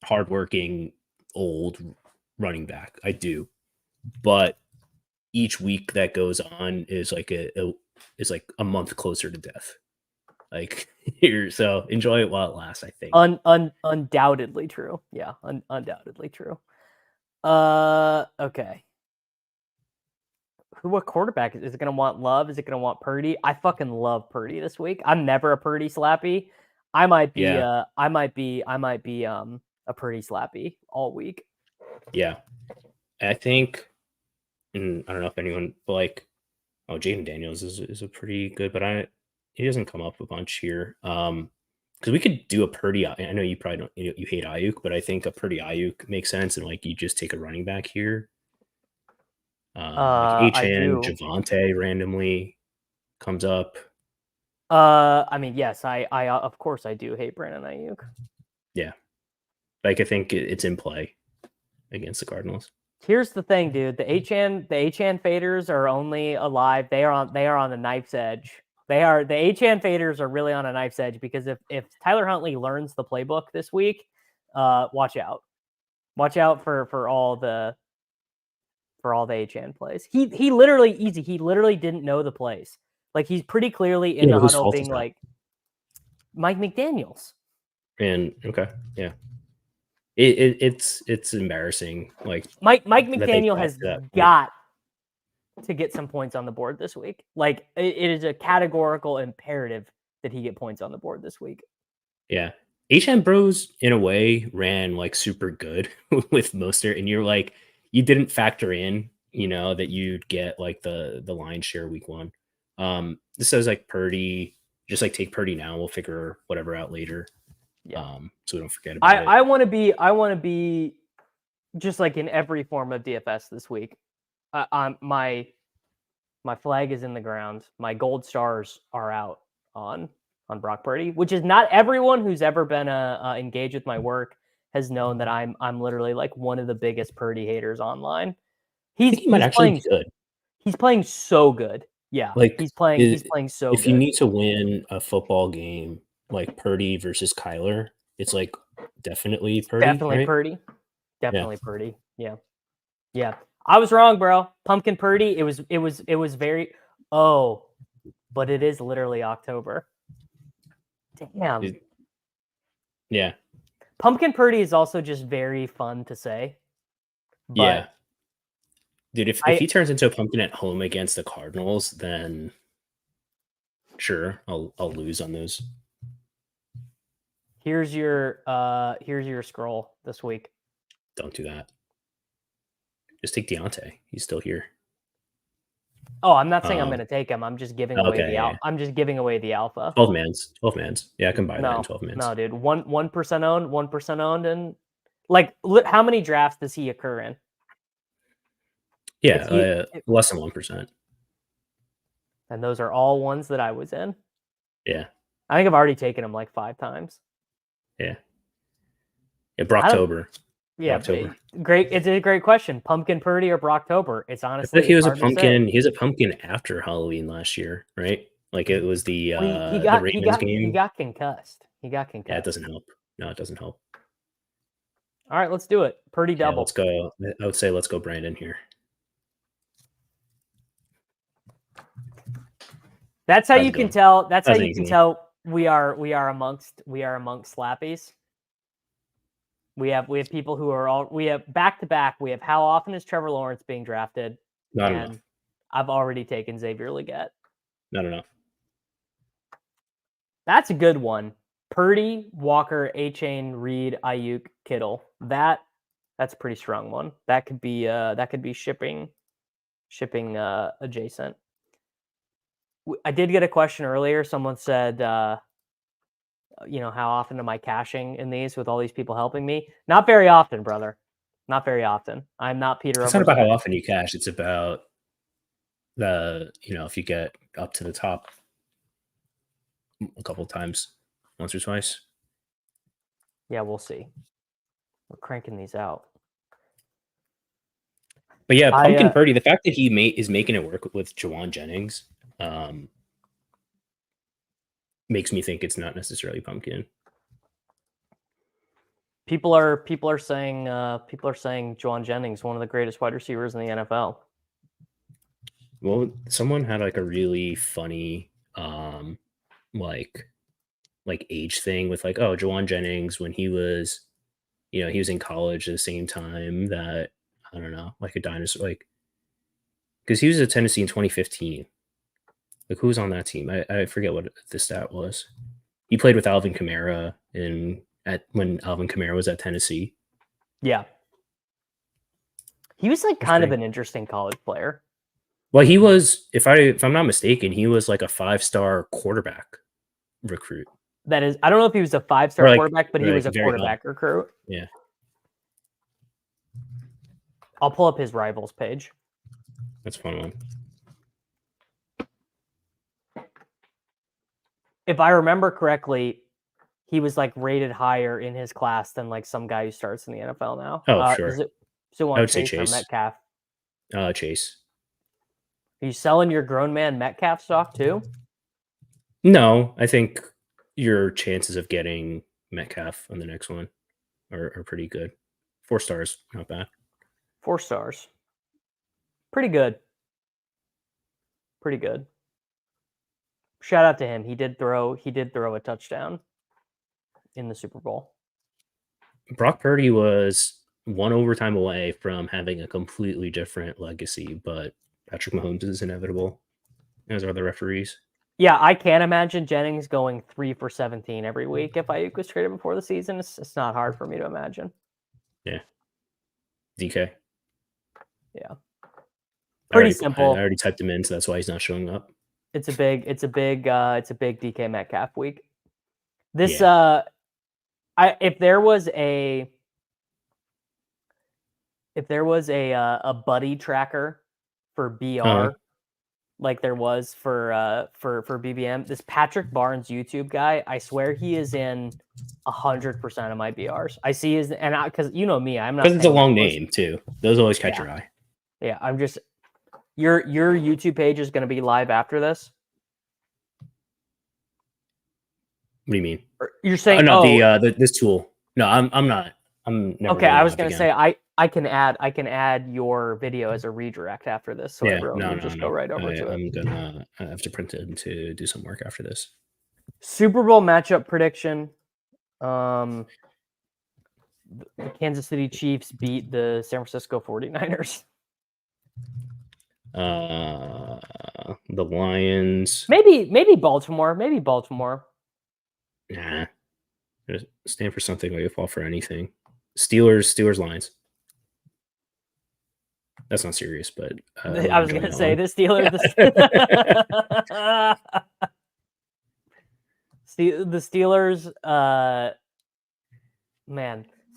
hardworking old running back. I do, but each week that goes on is like is like a month closer to death. Like here, so enjoy it while it lasts. I think. Undoubtedly true. Yeah, undoubtedly true. Okay. What quarterback is it going to want? Love? Is it going to want Purdy? I fucking love Purdy this week. I'm never a Purdy slappy. I might be a Purdy slappy all week. Yeah, I think, and I don't know if anyone like. Oh, Jaden Daniels is a pretty good, but he doesn't come up a bunch here. Because we could do a Purdy. I know you probably don't. You hate Ayuk, but I think a Purdy Ayuk makes sense, and like you just take a running back here. Like HN Javante randomly comes up. I mean, yes, I of course I do hate Brandon Ayuk. Yeah, like I think it's in play against the Cardinals. Here's the thing, dude. The HN faders are only alive. They are on the knife's edge. The HN faders are really on a knife's edge because if Tyler Huntley learns the playbook this week, watch out. Watch out for all the HN plays. He literally didn't know the plays. Like he's pretty clearly in the huddle being like Mike McDaniels. And okay, yeah. It's embarrassing. Like Mike McDaniel has got to get some points on the board this week. Like it is a categorical imperative that he get points on the board this week. Yeah. HM Bros in a way ran like super good with Mostert, and you're like, you didn't factor in, that you'd get like the lion's share week 1. This says like Purdy, just like take Purdy now. We'll figure whatever out later. Yeah. So we don't forget about it. I want to be just like in every form of DFS this week. My flag is in the ground. My gold stars are out on Brock Purdy, which is not everyone who's ever been engaged with my work has known that I'm literally like one of the biggest Purdy haters online. He's playing good. He's playing so good. Yeah, like he's playing so good. If you need to win a football game, like Purdy versus Kyler, it's like definitely Purdy. Definitely right? Purdy. Definitely Purdy. Yeah. Yeah. I was wrong, bro. Pumpkin Purdy. It was very. Oh, but it is literally October. Damn. Yeah. Pumpkin Purdy is also just very fun to say. But yeah. Dude, if he turns into a pumpkin at home against the Cardinals, then sure, I'll lose on those. Here's your scroll this week. Don't do that. Just take Deontay. He's still here. Oh, I'm not saying I'm going to take him. I'm just giving away the alpha. I'm just giving away the alpha. 12 mans. Yeah, I can buy that in 12 mans. No, dude. 1% owned, 1% owned, and like, how many drafts does he occur in? Yeah, less than 1%. And those are all ones that I was in. Yeah. I think I've already taken him like 5 times. Yeah. Yeah, Brocktober. Yeah, great. It's a great question. Pumpkin Purdy or Brocktober? It's honestly. I think he was a pumpkin. He was a pumpkin after Halloween last year, right? Like it was the Ravens game. He got concussed. Yeah, it doesn't help. No, it doesn't help. All right, let's do it. Purdy double. Let's go. I would say let's go Brandon here. That's how you can tell. That's how you can tell we are amongst slappies. We have people who are all we have back to back. We have how often is Trevor Lawrence being drafted? Not enough. I've already taken Xavier Legette. Not enough. That's a good one. Purdy, Walker, A-Chain, Reid, Ayuk, Kittle. That's a pretty strong one. That could be shipping adjacent. I did get a question earlier. Someone said, how often am I cashing in these with all these people helping me? Not very often, brother. Not very often. I'm not Peter. It's not about how often you cash. It's about if you get up to the top a couple times, once or twice. Yeah, we'll see. We're cranking these out. But yeah, Pumpkin Purdy, the fact that he is making it work with Juwan Jennings makes me think it's not necessarily Pumpkin. People are saying Juwan Jennings, one of the greatest wide receivers in the NFL. Well, someone had like a really funny like age thing with like, oh, Juwan Jennings when he was, he was in college at the same time that, I don't know, like a dinosaur, like, because he was at Tennessee in 2015. Like, who was on that team? I forget what the stat was. He played with Alvin Kamara when Alvin Kamara was at Tennessee. Yeah. He was like kind of an interesting college player. Well, he was, if I'm not mistaken, he was like a 5-star quarterback recruit. That is, I don't know if he was a 5-star quarterback, but he was a quarterback recruit. Yeah. I'll pull up his rivals page. That's a fun one. If I remember correctly, he was like rated higher in his class than like some guy who starts in the NFL now. Oh, sure. I would say Chase. Metcalf. Chase. Are you selling your grown man Metcalf stock too? No, I think your chances of getting Metcalf on the next one are pretty good. 4 stars, not bad. 4 stars. Pretty good. Pretty good. Shout out to him. He did throw a touchdown in the Super Bowl. Brock Purdy was 1 overtime away from having a completely different legacy, but Patrick Mahomes is inevitable, as are the referees. Yeah, I can't imagine Jennings going 3 for 17 every week if Ayuk was traded before the season. It's not hard for me to imagine. Yeah. DK. Yeah. Pretty simple. I already typed him in, so that's why he's not showing up. It's a big DK Metcalf week. This if there was a buddy tracker for BR, like there was for BBM, this Patrick Barnes YouTube guy, I swear he is in 100% of my BRs. I see his, and because you know me, I'm not, because it's a long name too. Those always catch your eye. Yeah, I'm just, your YouTube page is going to be live after this. What do you mean? You're saying this tool? No, I'm not. I'm never. Okay, I was going to say I can add your video as a redirect after this, so everyone can go right over to it. I have to print it to do some work after this. Super Bowl matchup prediction. The Kansas City Chiefs beat the San Francisco 49ers. The Lions. Maybe Baltimore. Nah. Just stand for something like a fall for anything. Steelers Lions. That's not serious, but I was going to say the Steelers. The Steelers.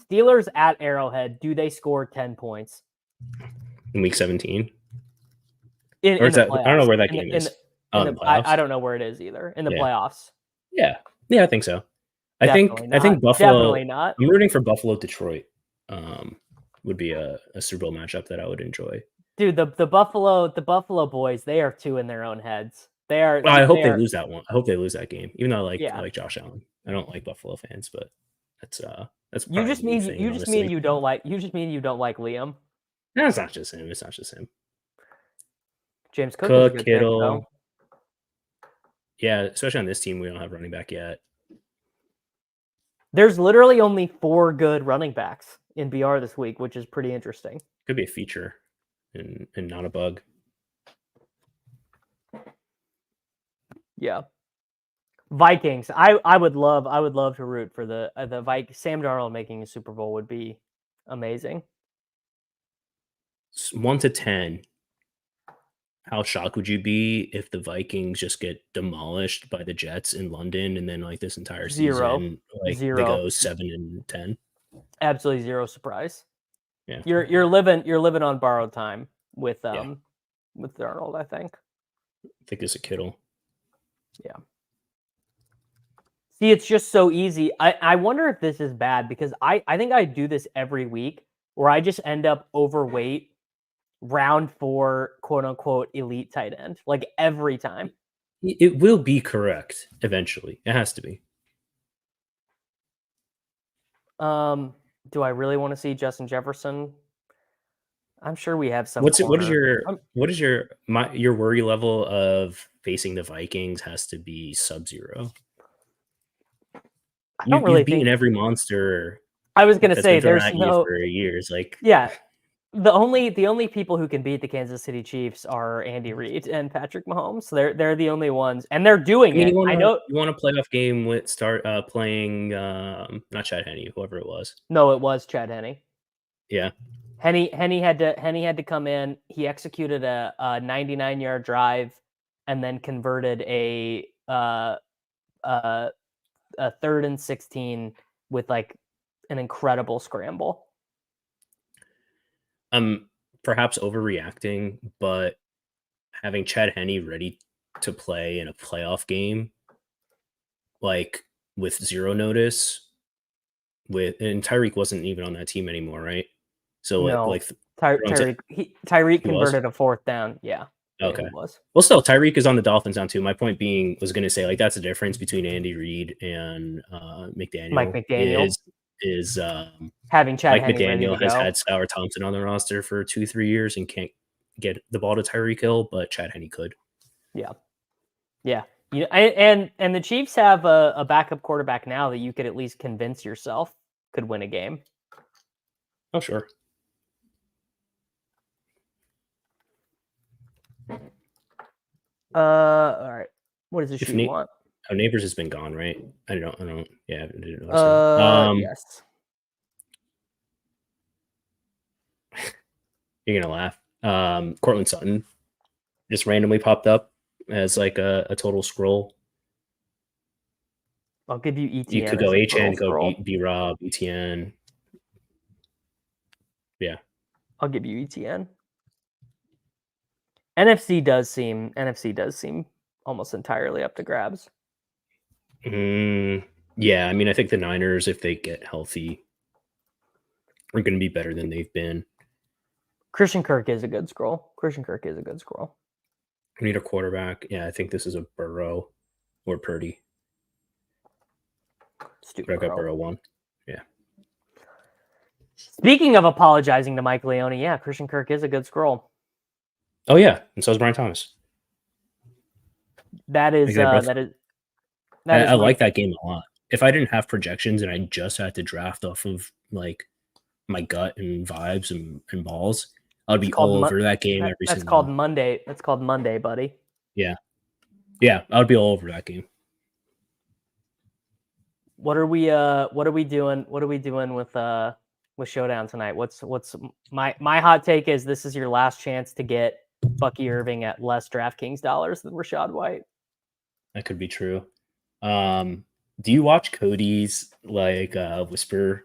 Steelers at Arrowhead. Do they score 10 points in Week 17? I don't know where that game is. I don't know where it is either. In the playoffs. Yeah, I think so. I think Buffalo. Definitely not. I'm rooting for Buffalo Detroit. Would be a Super Bowl matchup that I would enjoy. Dude, the Buffalo boys, they are 2 in their own heads. They are. Well, I hope they lose that one. I hope they lose that game. Even though I like Josh Allen. I don't like Buffalo fans, but that's you just mean you don't like Liam. No, it's not just him. James Cook Kittle. Yeah, especially on this team, we don't have running back yet. There's literally only 4 good running backs in BR this week, which is pretty interesting. Could be a feature and not a bug. Yeah. Vikings. I would love to root for the Vikings. Sam Darnold making a Super Bowl would be amazing. 1 to 10. How shocked would you be if the Vikings just get demolished by the Jets in London and then this entire season they go 7-10? Absolutely zero surprise. Yeah. You're living on borrowed time with Darnold, I think. I think it's a Kittle. Yeah. See, it's just so easy. I wonder if this is bad because I think I do this every week where I just end up overweight round 4, quote unquote, elite tight end, like every time. It will be correct eventually. It has to be. Do I really want to see Justin Jefferson? I'm sure we have some. What is your worry level of facing the Vikings has to be sub-zero? I don't really You've beaten think every monster. I was going to that's say been thrown there's at no you for years. Like, yeah. The only people who can beat the Kansas City Chiefs are Andy Reid and Patrick Mahomes. So they're the only ones, and they're doing I mean, it. I know. you want a playoff game with playing not Chad Henne, whoever it was. No, it was Chad Henne. Yeah. Henne had to come in. He executed a 99-yard drive, and then converted a 3rd and 16 with like an incredible scramble. Perhaps overreacting, but having Chad Henne ready to play in a playoff game, like with zero notice, and Tyreek wasn't even on that team anymore, right? So No, Tyreek converted a 4th down. Yeah. Okay. He was. Well, still, Tyreek is on the Dolphins now too. My point being was going to say like that's the difference between Andy Reid and McDaniel. Mike McDaniel is having Chad Mike Henne ready to McDaniel has go. had Skylar Thompson on the roster for 2-3 years and can't get the ball to Tyreek Hill, but Chad Henne could. Yeah. You know, and the Chiefs have a backup quarterback now that you could at least convince yourself could win a game. Oh, sure. All right. What does the sheet want? Oh, Neighbors has been gone, right? I don't. Yeah, I didn't notice. Yes. You're gonna laugh. Cortland Sutton just randomly popped up as like a total scroll. I'll give you ETN. You could go HN, go B-Rob, ETN. Yeah. I'll give you ETN. NFC does seem almost entirely up to grabs. Yeah, I mean, I think the Niners, if they get healthy, are going to be better than they've been. Christian Kirk is a good scroll. We need a quarterback. Yeah, I think this is a Burrow or Purdy. Stupid. I got Burrow 1. Yeah. Speaking of apologizing to Mike Leone, yeah, Christian Kirk is a good scroll. Oh yeah, and so is Brian Thomas. I like that game a lot. If I didn't have projections and I just had to draft off of like my gut and vibes and balls, I'd be all over that game every single. That's called Monday. That's called Monday, buddy. Yeah, I would be all over that game. What are we doing? What are we doing with Showdown tonight? What's my hot take is this is your last chance to get Bucky Irving at less DraftKings dollars than Rachaad White. That could be true. Do you watch Cody's like whisper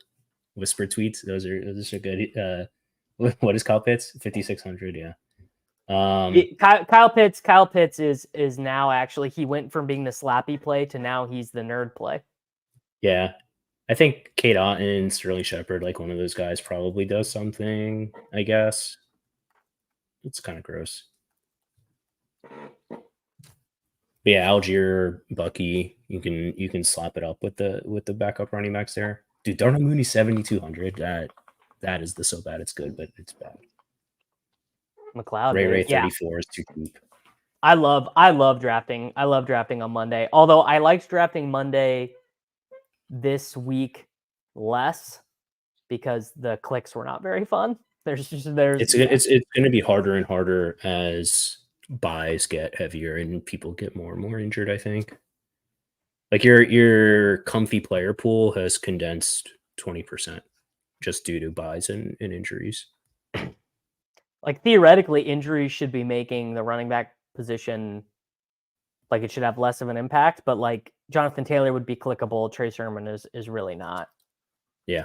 tweets? Those are good. What is Kyle Pitts? 5,600. Yeah. Kyle Pitts is now actually, he went from being the slappy play to now he's the nerd play. Yeah. I think Kate Otten, Sterling Shepard, like one of those guys probably does something, I guess. It's kind of gross. But yeah, Algier, Bucky, you can slap it up with the backup running backs there. Dude, Darnell Mooney 7,200. That is the so bad it's good, but it's bad. McLeod, Ray 34 is too deep. I love drafting. I love drafting on Monday. Although I liked drafting Monday this week less because the clicks were not very fun. It's going to be harder and harder as buys get heavier and people get more and more injured, I think. Like your comfy player pool has condensed 20% just due to buys and injuries. Like theoretically, injuries should be making the running back position like it should have less of an impact, but like Jonathan Taylor would be clickable. Trey Sermon is really not. Yeah.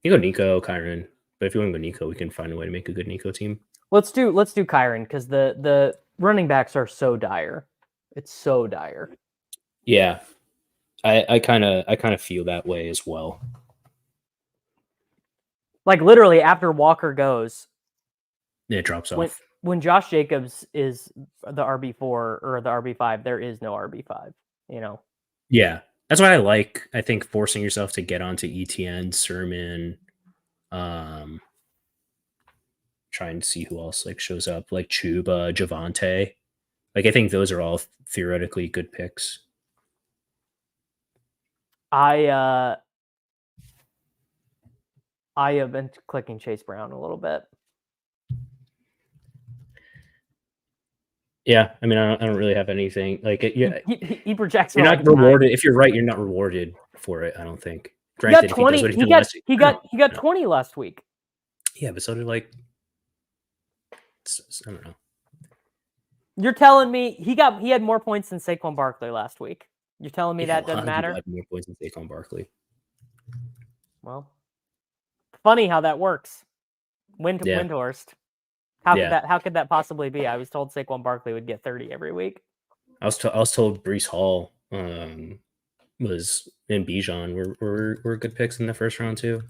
You go Nico, Kyron. But if you want to go Nico, we can find a way to make a good Nico team. Let's do Kyron because the running backs are so dire. It's so dire. Yeah, I kind of feel that way as well. Like literally after Walker goes, it drops off. When Josh Jacobs is the RB4 or the RB5, there is no RB5. You know. Yeah, that's why I like. I think forcing yourself to get onto ETN, Sermon, trying to see who else like shows up, like Chuba, Javante. Like I think those are all theoretically good picks. I have been clicking Chase Brown a little bit. Yeah, I mean, I don't really have anything like it. Yeah, he projects. You're not rewarded if you're right. You're not rewarded for it. I don't think. Granted, he got 20 last week. Yeah, but so did like I don't know. You're telling me he had more points than Saquon Barkley last week. You're telling me that doesn't matter? Had more points than Saquon Barkley. Well, funny how that works. Windhorst. How could that possibly be? I was told Saquon Barkley would get 30 every week. I was told Breece Hall was in Bijan were good picks in the first round too.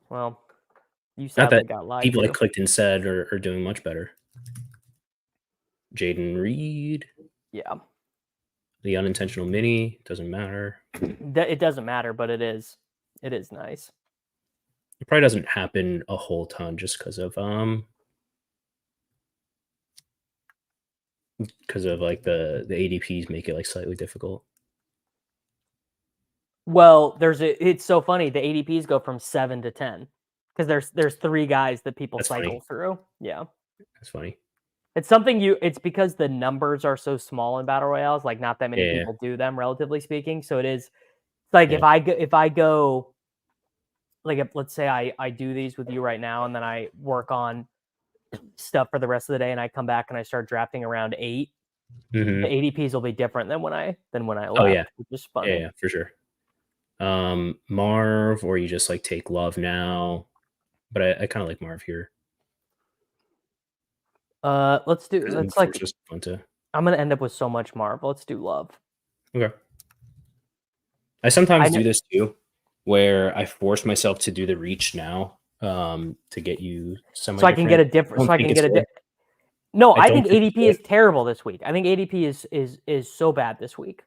Well, you sadly got lied people to. like clicked and said are doing much better. Jaden Reed. Yeah. The unintentional mini doesn't matter. It doesn't matter, but it is nice. It probably doesn't happen a whole ton just because of like the ADPs make it like slightly difficult. Well, it's so funny. The ADPs go from 7 to 10 because there's 3 guys that people cycle through. Yeah, that's funny. It's because the numbers are so small in battle royales. Like not that many people do them, relatively speaking. So it's like if I go, like let's say I do these with you right now, and then I work on stuff for the rest of the day, and I come back and I start drafting around 8. Mm-hmm. The ADPs will be different than when I left. Oh yeah, which is funny. Yeah, for sure. Marv, or you just like take Love now, but I kind of like Marv here. Let's do. It's like just fun to. I'm gonna end up with so much Marv. Let's do Love. Okay. I sometimes do this too, where I force myself to do the reach now, to get you some. So I can get a different. So I can get a. No, I think ADP is terrible this week. I think ADP is so bad this week.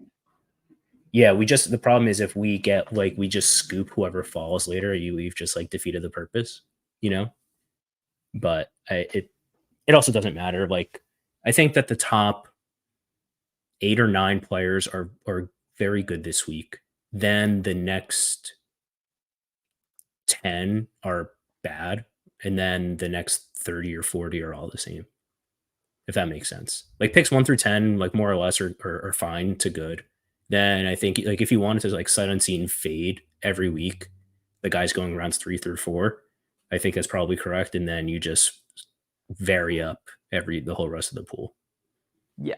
Yeah, the problem is if we get like we just scoop whoever falls later, we've just like defeated the purpose, you know. But it also doesn't matter. Like I think that the top 8 or 9 players are very good this week. Then the next 10 are bad, and then the next 30 or 40 are all the same. If that makes sense. Like picks 1 through 10, like more or less are fine to good. Then I think like if you wanted to like sight unseen fade every week, the guys going rounds 3 through 4, I think that's probably correct. And then you just vary up the whole rest of the pool. Yeah.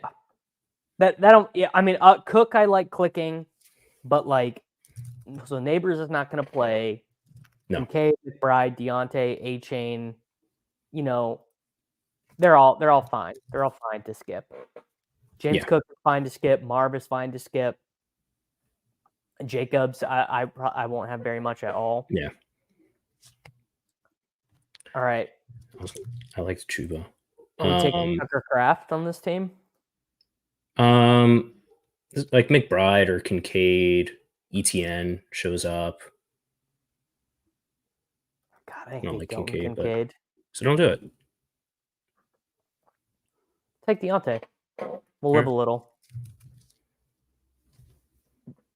I mean, Cook, I like clicking, but like, so Neighbors is not going to play. No. McKay, McBride, Deontay, A-Chain, you know, they're all fine. They're all fine to skip. James Cook is fine to skip. Marv is fine to skip. Jacobs, I won't have very much at all. Yeah. All right. I like the Chuba. Are we taking Tucker Kraft on this team? Like McBride or Kincaid, ETN shows up. God, I don't like Kincaid. So don't do it. Take Deontay. We'll live a little.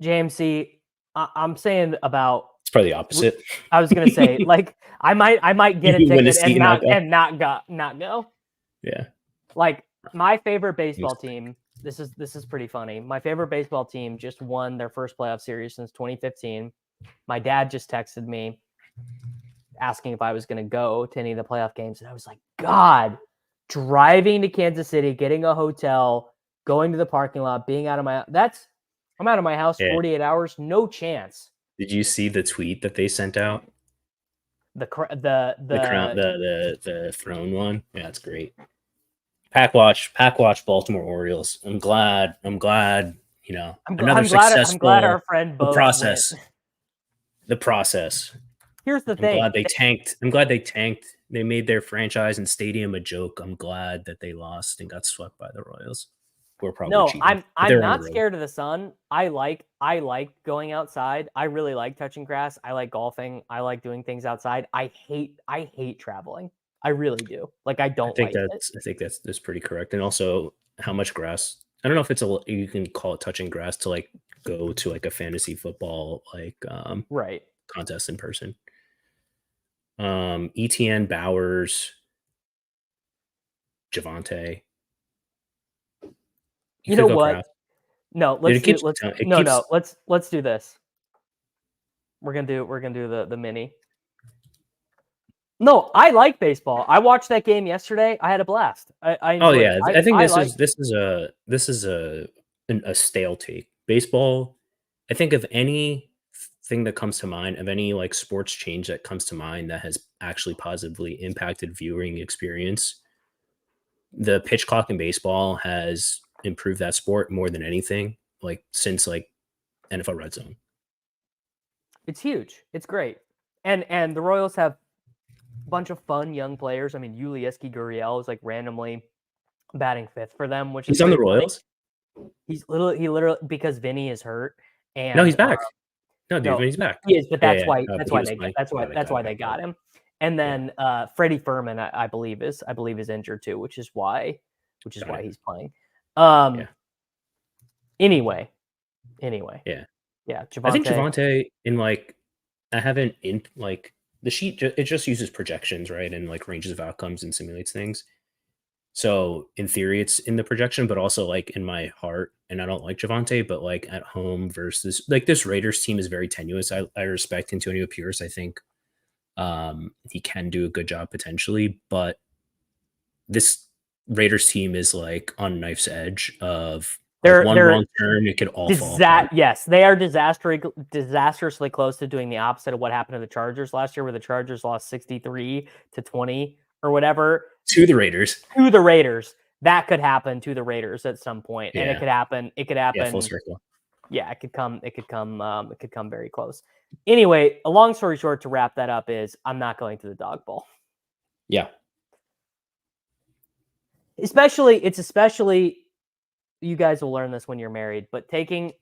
JMC, I'm saying about. It's probably the opposite. I was gonna say, like, I might get a ticket and not go. Yeah. Like my favorite baseball team. This is pretty funny. My favorite baseball team just won their first playoff series since 2015. My dad just texted me asking if I was going to go to any of the playoff games, and I was like, God, driving to Kansas City, getting a hotel, going to the parking lot, being out of my I'm out of my house 48 hours, no chance. Did you see the tweet that they sent out? The crown, the throne one. Yeah, that's great. Pack watch, Baltimore Orioles. I'm glad. You know, another successful. I'm glad our friend both went. The process. Here's the thing. I'm glad they tanked. They made their franchise and stadium a joke. I'm glad that they lost and got swept by the Royals. We're probably cheating. I'm not scared of the sun. I like going outside. I really like touching grass. I like golfing. I like doing things outside. I hate traveling. I really do. Like I think that's pretty correct. And also how much grass. I don't know if you can call it touching grass to like go to like a fantasy football like right contest in person. ETN, Bowers, Javonte. You know what? Craft. No, let's do this. We're gonna do the mini. No, I like baseball. I watched that game yesterday. I had a blast. I enjoyed it. I think this is a stale take. Baseball. I think of any thing that comes to mind, of any like sports change that comes to mind that has actually positively impacted viewing experience, the pitch clock in baseball has improved that sport more than anything, like since like NFL Red Zone. It's huge. It's great. And the Royals have a bunch of fun young players. I mean, Ulieski Gurriel is like randomly batting fifth for them, which he's on the Royals. He literally because Vinny is hurt. And no, he's back. No, dude, he's back. He is, but that's why they got him. And then Freddie Furman, I believe is injured too, which is why he's playing. Anyway. Yeah. Javonte. I think Javonte I haven't in like the sheet. It just uses projections, right, and like ranges of outcomes and simulates things. So in theory, it's in the projection, but also like in my heart, and I don't like Javonte, but like at home versus like this Raiders team is very tenuous. I respect Antonio Pierce. I think he can do a good job potentially, but this Raiders team is like on knife's edge of they're wrong turn, it could all fall apart. Yes, they are disastrously close to doing the opposite of what happened to the Chargers last year, where the Chargers lost 63-20 or whatever. To the Raiders. That could happen to the Raiders at some point. And it could happen. Yeah, full circle. Yeah, it could come very close. Anyway, a long story short, to wrap that up is I'm not going to the dog bowl. Yeah. Especially you guys will learn this when you're married, but taking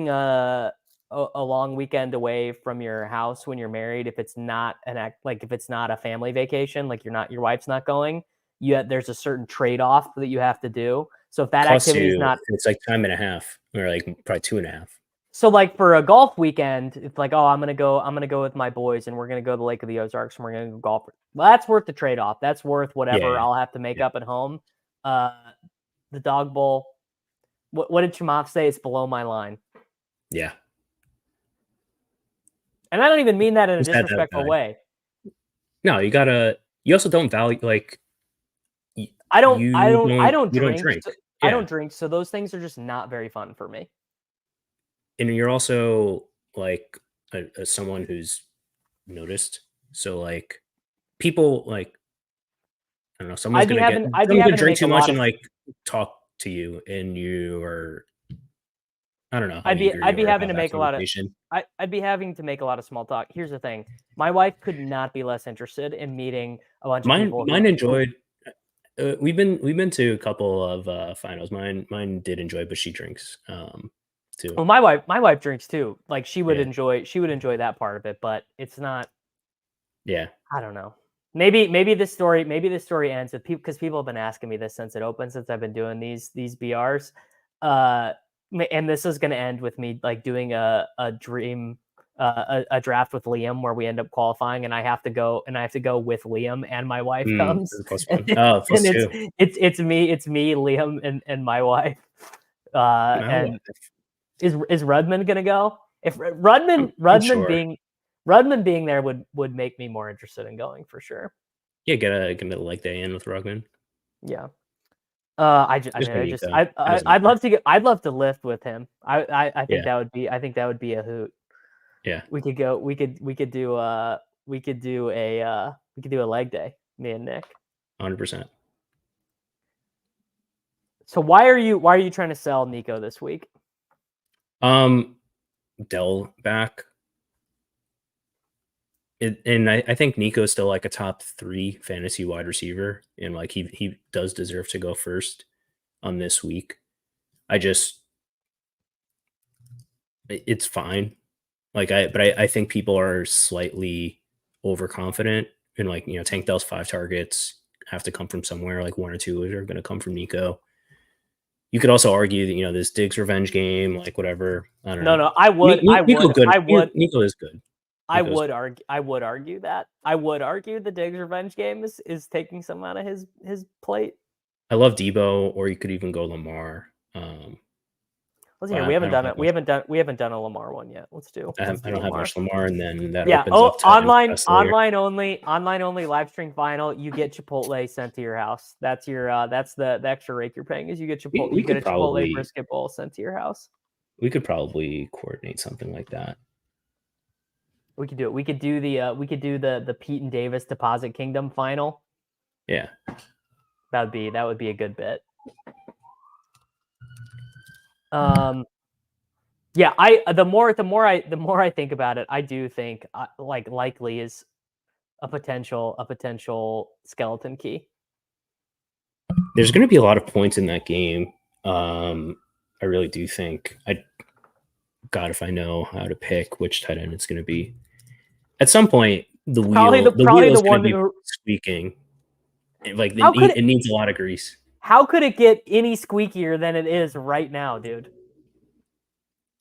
a long weekend away from your house when you're married, if it's not if it's not a family vacation, like your wife's not going, there's a certain trade-off that you have to do. So if that activity is not, it's like time and a half, or like probably 2.5. So like for a golf weekend, it's like, oh, I'm gonna go with my boys and we're gonna go to the Lake of the Ozarks and we're gonna go golf. Well, that's worth the trade-off. That's worth whatever I'll have to make up at home. The dog bowl. What did Chamath say? It's below my line. Yeah. And I don't even mean that in a disrespectful way. No, you also don't value like. I don't drink. I don't drink, so those things are just not very fun for me. And you're also like someone who's noticed. So like people like I don't know, someone's gonna drink too much and like talk to you, and you are. I don't know. I'd be having to make a lot of small talk. Here's the thing: my wife could not be less interested in meeting a bunch of people. Mine enjoyed. We've been to a couple of finals. Mine did enjoy, but she drinks too. Well, my wife drinks too. Like she would enjoy that part of it, but it's not. Yeah, I don't know. Maybe this story ends with people, because people have been asking me this since it opened, since I've been doing these BRs. And this is going to end with me like doing a draft with Liam where we end up qualifying, and I have to go with Liam, and my wife comes. And it's me, Liam, and my wife. And is Rudman going to go? If Rudman being there would make me more interested in going for sure. Yeah, get a leg day in with Rudman. Yeah. I'd love to lift with him. I think that would be a hoot. Yeah. We could do we could do a leg day, me and Nick. 100%. So why are you trying to sell Nico this week? Dell back. And I think Nico's still like a top 3 fantasy wide receiver, and like he does deserve to go first on this week. It's fine. I think people are slightly overconfident, and like, Tank Dell's 5 targets have to come from somewhere. Like 1 or 2 are going to come from Nico. You could also argue that, this Diggs revenge game, like whatever. I don't know. No, I would. Nico is good. I would argue that. I would argue the Diggs revenge game is taking some out of his plate. I love Debo, or you could even go Lamar. Listen here, we haven't done a Lamar one yet. I don't have much Lamar, and then that opens up to online only live stream final. You get Chipotle sent to your house. That's your that's the extra rake you're paying is you get Chipotle. You get a Chipotle brisket bowl sent to your house. We could probably coordinate something like that. We could do it. We could do the Pete and Davis Deposit Kingdom final. Yeah, that would be a good bit. Yeah, the more I think about it, I do think likely is a potential skeleton key. There's going to be a lot of points in that game. I really do think God, if I know how to pick which tight end it's going to be. At some point, the wheel is going to be squeaking. Like it needs a lot of grease. How could it get any squeakier than it is right now, dude?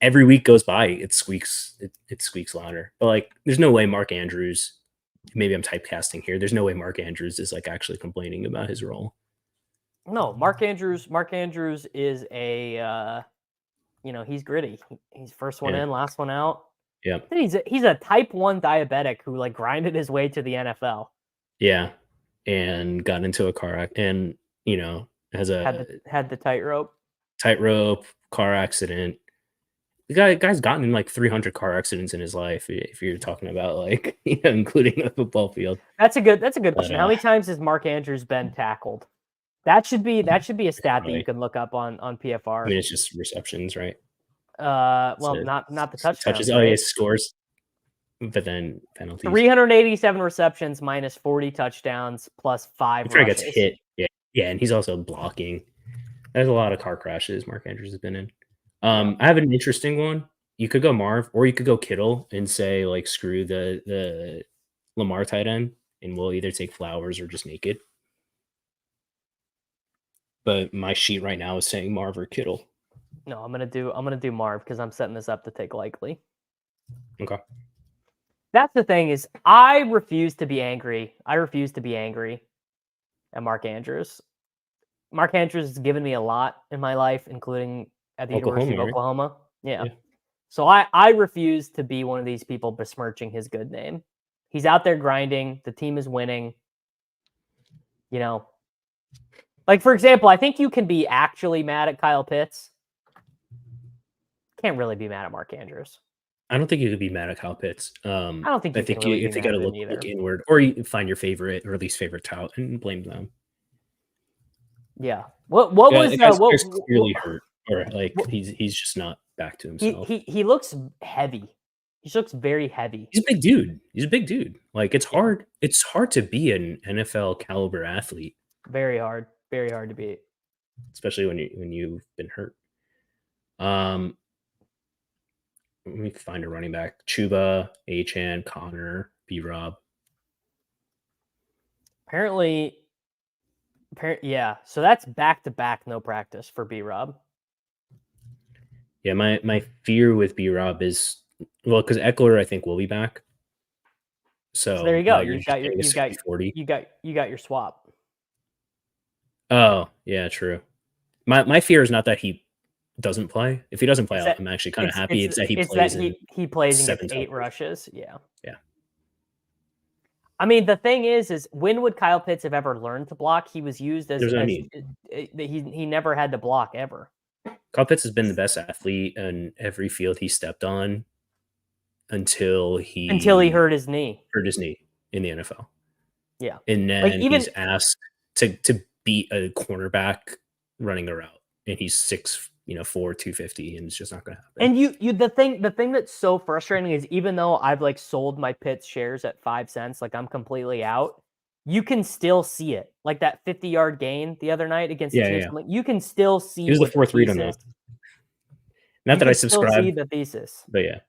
Every week goes by, it squeaks. It squeaks louder. But like, there's no way Mark Andrews. Maybe I'm typecasting here. There's no way Mark Andrews is like actually complaining about his role. No, Mark Andrews is a, he's gritty. He's first one in, last one out. Yeah. He's a type 1 diabetic who like grinded his way to the NFL. Yeah. And got into a car and, had the tightrope car accident. The guy's gotten in like 300 car accidents in his life. If you're talking about like, including a football field. That's a good question. How many times has Mark Andrews been tackled? That should be a stat that you can look up on PFR. I mean, it's just receptions, right? Not the touchdowns. Touches. Right? Oh, yeah, scores. But then penalties. 387 receptions minus 40 touchdowns plus 5 rushes. Gets hit. Yeah, and he's also blocking. There's a lot of car crashes Mark Andrews has been in. I have an interesting one. You could go Marv, or you could go Kittle and say like screw the Lamar tight end, and we'll either take Flowers or just Naked. But my sheet right now is saying Marv or Kittle. No, I'm gonna do Marv because I'm setting this up to take Likely. Okay. That's the thing is I refuse to be angry. At Mark Andrews. Mark Andrews has given me a lot in my life, including at the University of Oklahoma. Right? Yeah. So I refuse to be one of these people besmirching his good name. He's out there grinding. The team is winning. Like, for example, I think you can be actually mad at Kyle Pitts. Can't really be mad at Mark Andrews. I don't think you could be mad at Kyle Pitts. I don't think you got to look inward, or you find your favorite or least favorite tout and blame them. Yeah. What was clearly hurt, or like he's just not back to himself. He looks heavy. He looks very heavy. He's a big dude. Like it's hard. It's hard to be an NFL caliber athlete. Very hard to be, especially when you've been hurt. Let me find a running back. Chuba, Achan, Connor, B-Rob. Apparently, yeah. So that's back-to-back no practice for B-Rob. Yeah, my fear with B-Rob is, well, because Eckler, I think, will be back. So there you go. You got your swap. Oh, yeah, true. My fear is not that he doesn't play. If he doesn't play, I'm actually kind of happy. It's that he plays. He plays and gets 8 rushes. Yeah. Yeah. I mean, the thing is when would Kyle Pitts have ever learned to block? He was used as he never had to block ever. Kyle Pitts has been the best athlete in every field he stepped on until he hurt his knee. Hurt his knee in the NFL. Yeah. And then he's asked to beat a cornerback running a route, and he's 6'4", 250, and it's just not going to happen. And you the thing that's so frustrating is, even though I've like sold my Pitts shares at 5 cents, like I'm completely out, you can still see it. Like that 50-yard gain the other night against the Chiefs. Like, you can still see it was the fourth read on that. Not that I subscribe. Still see the thesis. But yeah.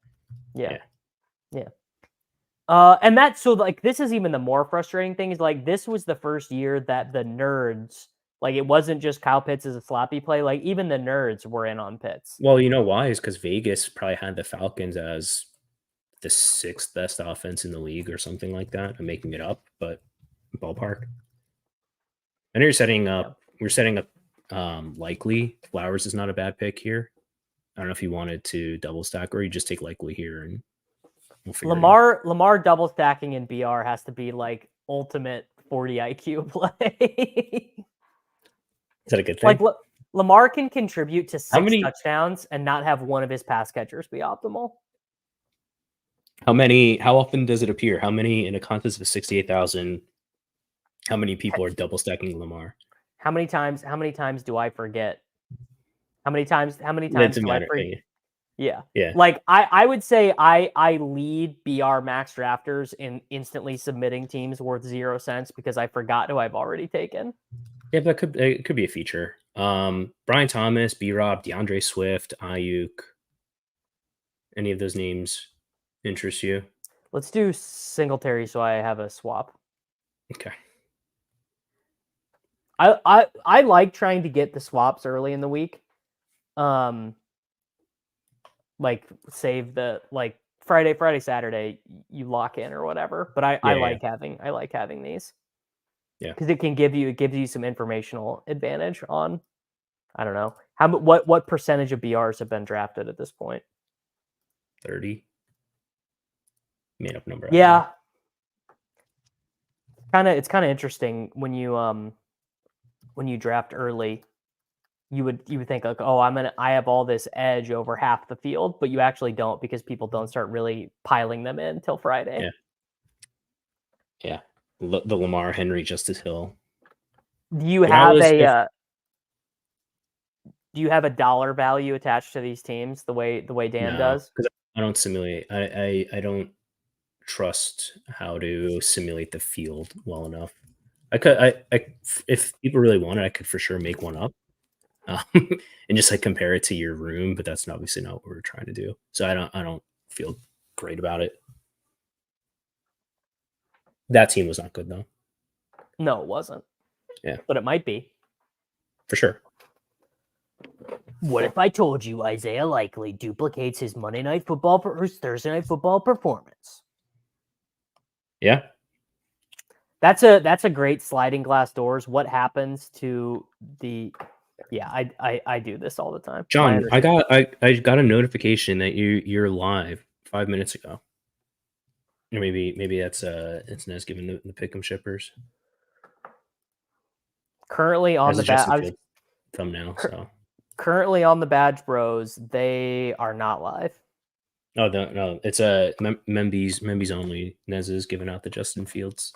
And that's so, like, this is even the more frustrating thing is, like, this was the first year that the nerds, like, it wasn't just Kyle Pitts as a sloppy play. Like, even the nerds were in on Pitts. Well, you know why? Is because Vegas probably had the Falcons as the 6th best offense in the league or something like that. I'm making it up, but ballpark. And we're setting up likely. Flowers is not a bad pick here. I don't know if you wanted to double stack or you just take likely here and we'll figure Lamar double stacking in BR has to be like ultimate 40 IQ play. Is that a good thing? Like Lamar can contribute to 6 touchdowns and not have one of his pass catchers be optimal. How often does it appear? How many in a contest of 68,000? How many people are double stacking Lamar? How many times do I forget? How many times do I forget? Yeah. Like I would say I lead BR max drafters in instantly submitting teams worth 0 cents because I forgot who I've already taken. Yeah, but it could be a feature. Brian Thomas, B-Rob, DeAndre Swift, Ayuk. Any of those names interest you? Let's do Singletary so I have a swap. Okay. I like trying to get the swaps early in the week. Like save the like Friday, Saturday, you lock in or whatever. But I like having these. Yeah. Because it gives you some informational advantage on, I don't know, what percentage of BRs have been drafted at this point? 30. Made up number. Yeah. It's kind of interesting when you draft early. You would think like, oh, I have all this edge over half the field, but you actually don't because people don't start really piling them in till Friday. Yeah. The Lamar, Henry, Justice Hill. Do you have a dollar value attached to these teams the way Dan does? Because I don't simulate. I don't trust how to simulate the field well enough. If people really want it, I could for sure make one up. And just like compare it to your room, but that's obviously not what we're trying to do. So I don't feel great about it. That team was not good though. No, it wasn't. Yeah, but it might be for sure. What if I told you Isaiah Likely duplicates his Monday Night Football or his Thursday Night Football performance? Yeah, that's a great sliding glass doors. What happens to the? Yeah, I do this all the time. John, I got a notification that you're live 5 minutes ago. Or maybe that's it's Nez giving the pick'em shippers. Currently on the badge thumbnail. So currently on the Badge Bros, they are not live. Oh no, it's a Membies only. Nez is giving out the Justin Fields.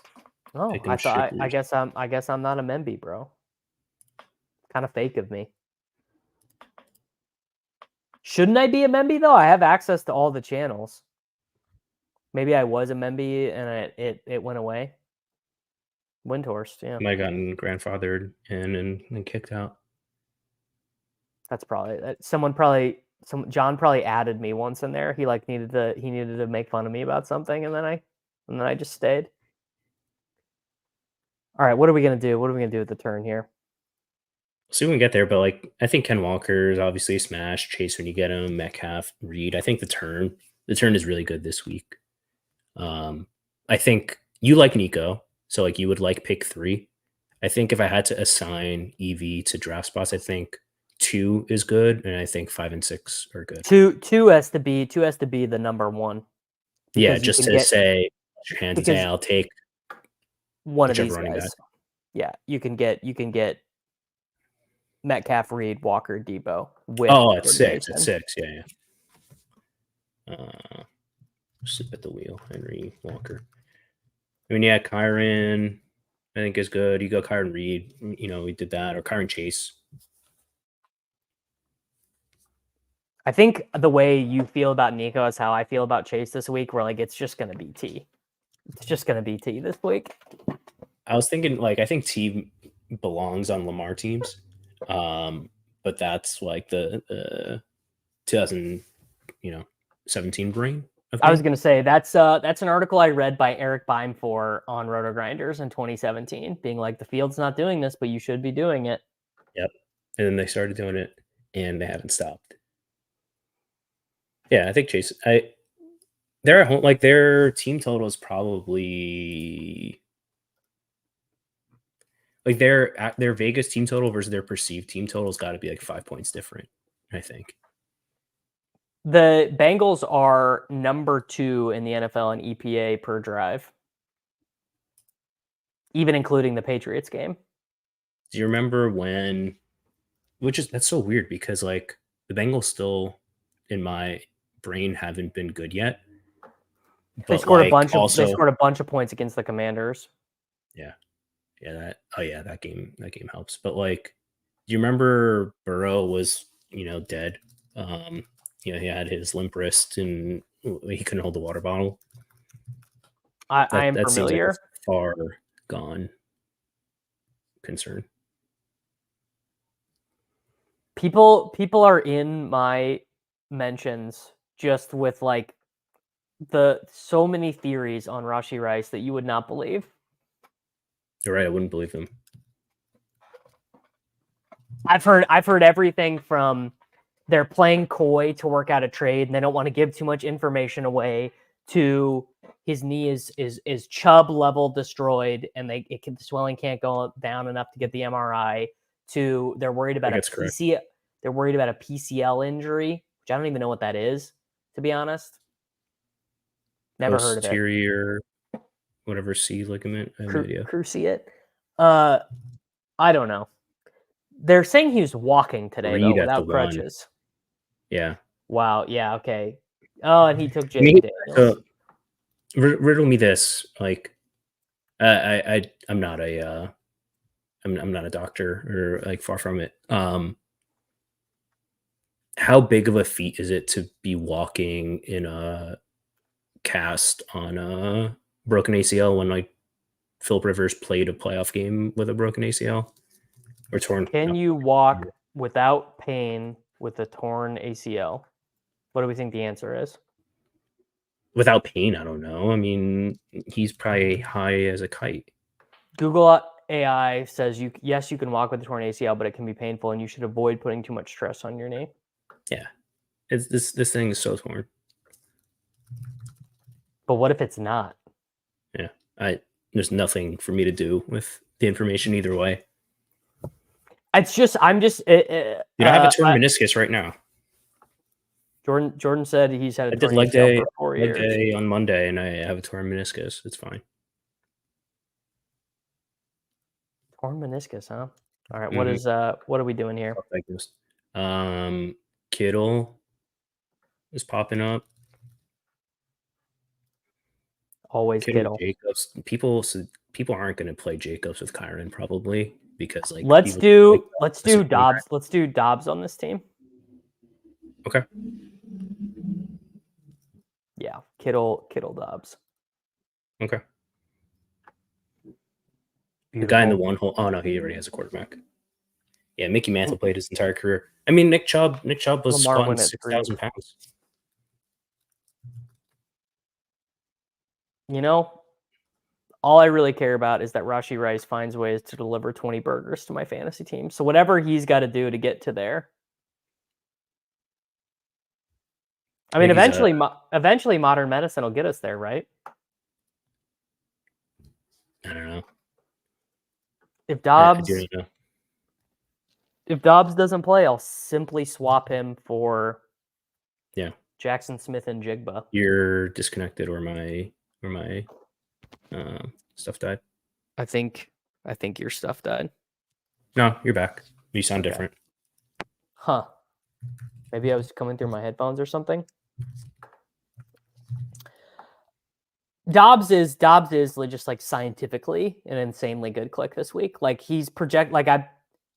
Oh, I guess I'm not a Memby, bro. Kind of fake of me. Shouldn't I be a Memby though? I have access to all the channels. Maybe I was a Memby and it went away. Windhorst, yeah. Might have gotten grandfathered in and kicked out. That's probably John probably added me once in there. He needed to make fun of me about something, and then I just stayed. All right, what are we gonna do? What are we gonna do with the turn here? See when we get there, but I think Ken Walker is obviously a smash. Chase when you get him, Metcalf, Reid. I think the turn is really good this week. I think you like Nico, so you would like pick 3. I think if I had to assign EV to draft spots, I think 2 is good, and I think 5 and 6 are good. 2 has to be the number 1. Yeah, just to say your hands and say I'll take one of these guys. Yeah, you can get Metcalf, Reid, Walker, Debo. It's 6. It's 6. Yeah. sleep at the wheel. Henry Walker. I mean, yeah, Kyron, I think is good. You go Kyron Reid. We did that, or Kyron Chase. I think the way you feel about Nico is how I feel about Chase this week, where like it's just going to be T. It's just going to be T this week. I was thinking, I think T belongs on Lamar teams, but that's like the 2017 brain. I was going to say that's an article I read by Eric Beimfor on Rotogrinders in 2017, being like the field's not doing this, but you should be doing it. Yep, and then they started doing it, and they haven't stopped. Yeah, I think Chase. They're at home. Their team total is probably their Vegas team total versus their perceived team total has got to be 5 points different, I think. The Bengals are number 2 in the NFL in EPA per drive, even including the Patriots game. Do you remember when? That's so weird because the Bengals still, in my brain, haven't been good yet. But they scored a bunch of points against the Commanders. Yeah. That game helps. But do you remember Burrow was dead? He had his limp wrist and he couldn't hold the water bottle. I am familiar. Seems like a far gone concern. People are in my mentions just with so many theories on Rashee Rice that you would not believe. You're right. I wouldn't believe them. I've heard everything from they're playing coy to work out a trade and they don't want to give too much information away to his knee is Chubb level destroyed and the swelling can't go down enough to get the MRI, to they're worried about a PCL injury, which I don't even know what that is, to be honest. Never heard of it. Posterior, whatever C ligament. I have no idea. Cruciate. I don't know. They're saying he was walking today though, without crutches. Yeah. Wow. Yeah. Okay. Oh, and he took Jake Daniels. Riddle me this. I'm not a I'm not a doctor or far from it. How big of a feat is it to be walking in a cast on a broken ACL when Philip Rivers played a playoff game with a broken ACL or torn? Can you walk without pain with a torn ACL? What do we think the answer is? Without pain, I don't know. I mean, he's probably high as a kite. Google AI says you can walk with a torn ACL, but it can be painful, and you should avoid putting too much stress on your knee. Yeah, this thing is so torn. But what if it's not? Yeah, there's nothing for me to do with the information either way. It's just I have a torn meniscus right now. Jordan said he's had a torn leg ACL for 4 years. Leg day on Monday, and I have a torn meniscus. It's fine. Torn meniscus, huh? All right. Mm-hmm. What are we doing here? Kittle is popping up. Always Kittle. Jacobs. People aren't going to play Jacobs with Kyron probably because let's do Dobbs. Let's do Dobbs on this team. Okay. Yeah, Kittle Dobbs. Okay. Beautiful. The guy in the one hole. Oh no, he already has a quarterback. Yeah, Mickey Mantle played his entire career. I mean, Nick Chubb was squatting 6,000 pounds. All I really care about is that Rashee Rice finds ways to deliver 20 burgers to my fantasy team. So whatever he's got to do to get to there. I mean, eventually modern medicine will get us there, right? I don't know. If Dobbs doesn't play, I'll simply swap him for Jackson Smith and Jigba. You're disconnected, or my stuff died. I think your stuff died. No, you're back. You sound different. Huh. Maybe I was coming through my headphones or something. Dobbs is just like scientifically an insanely good click this week. Like he's like I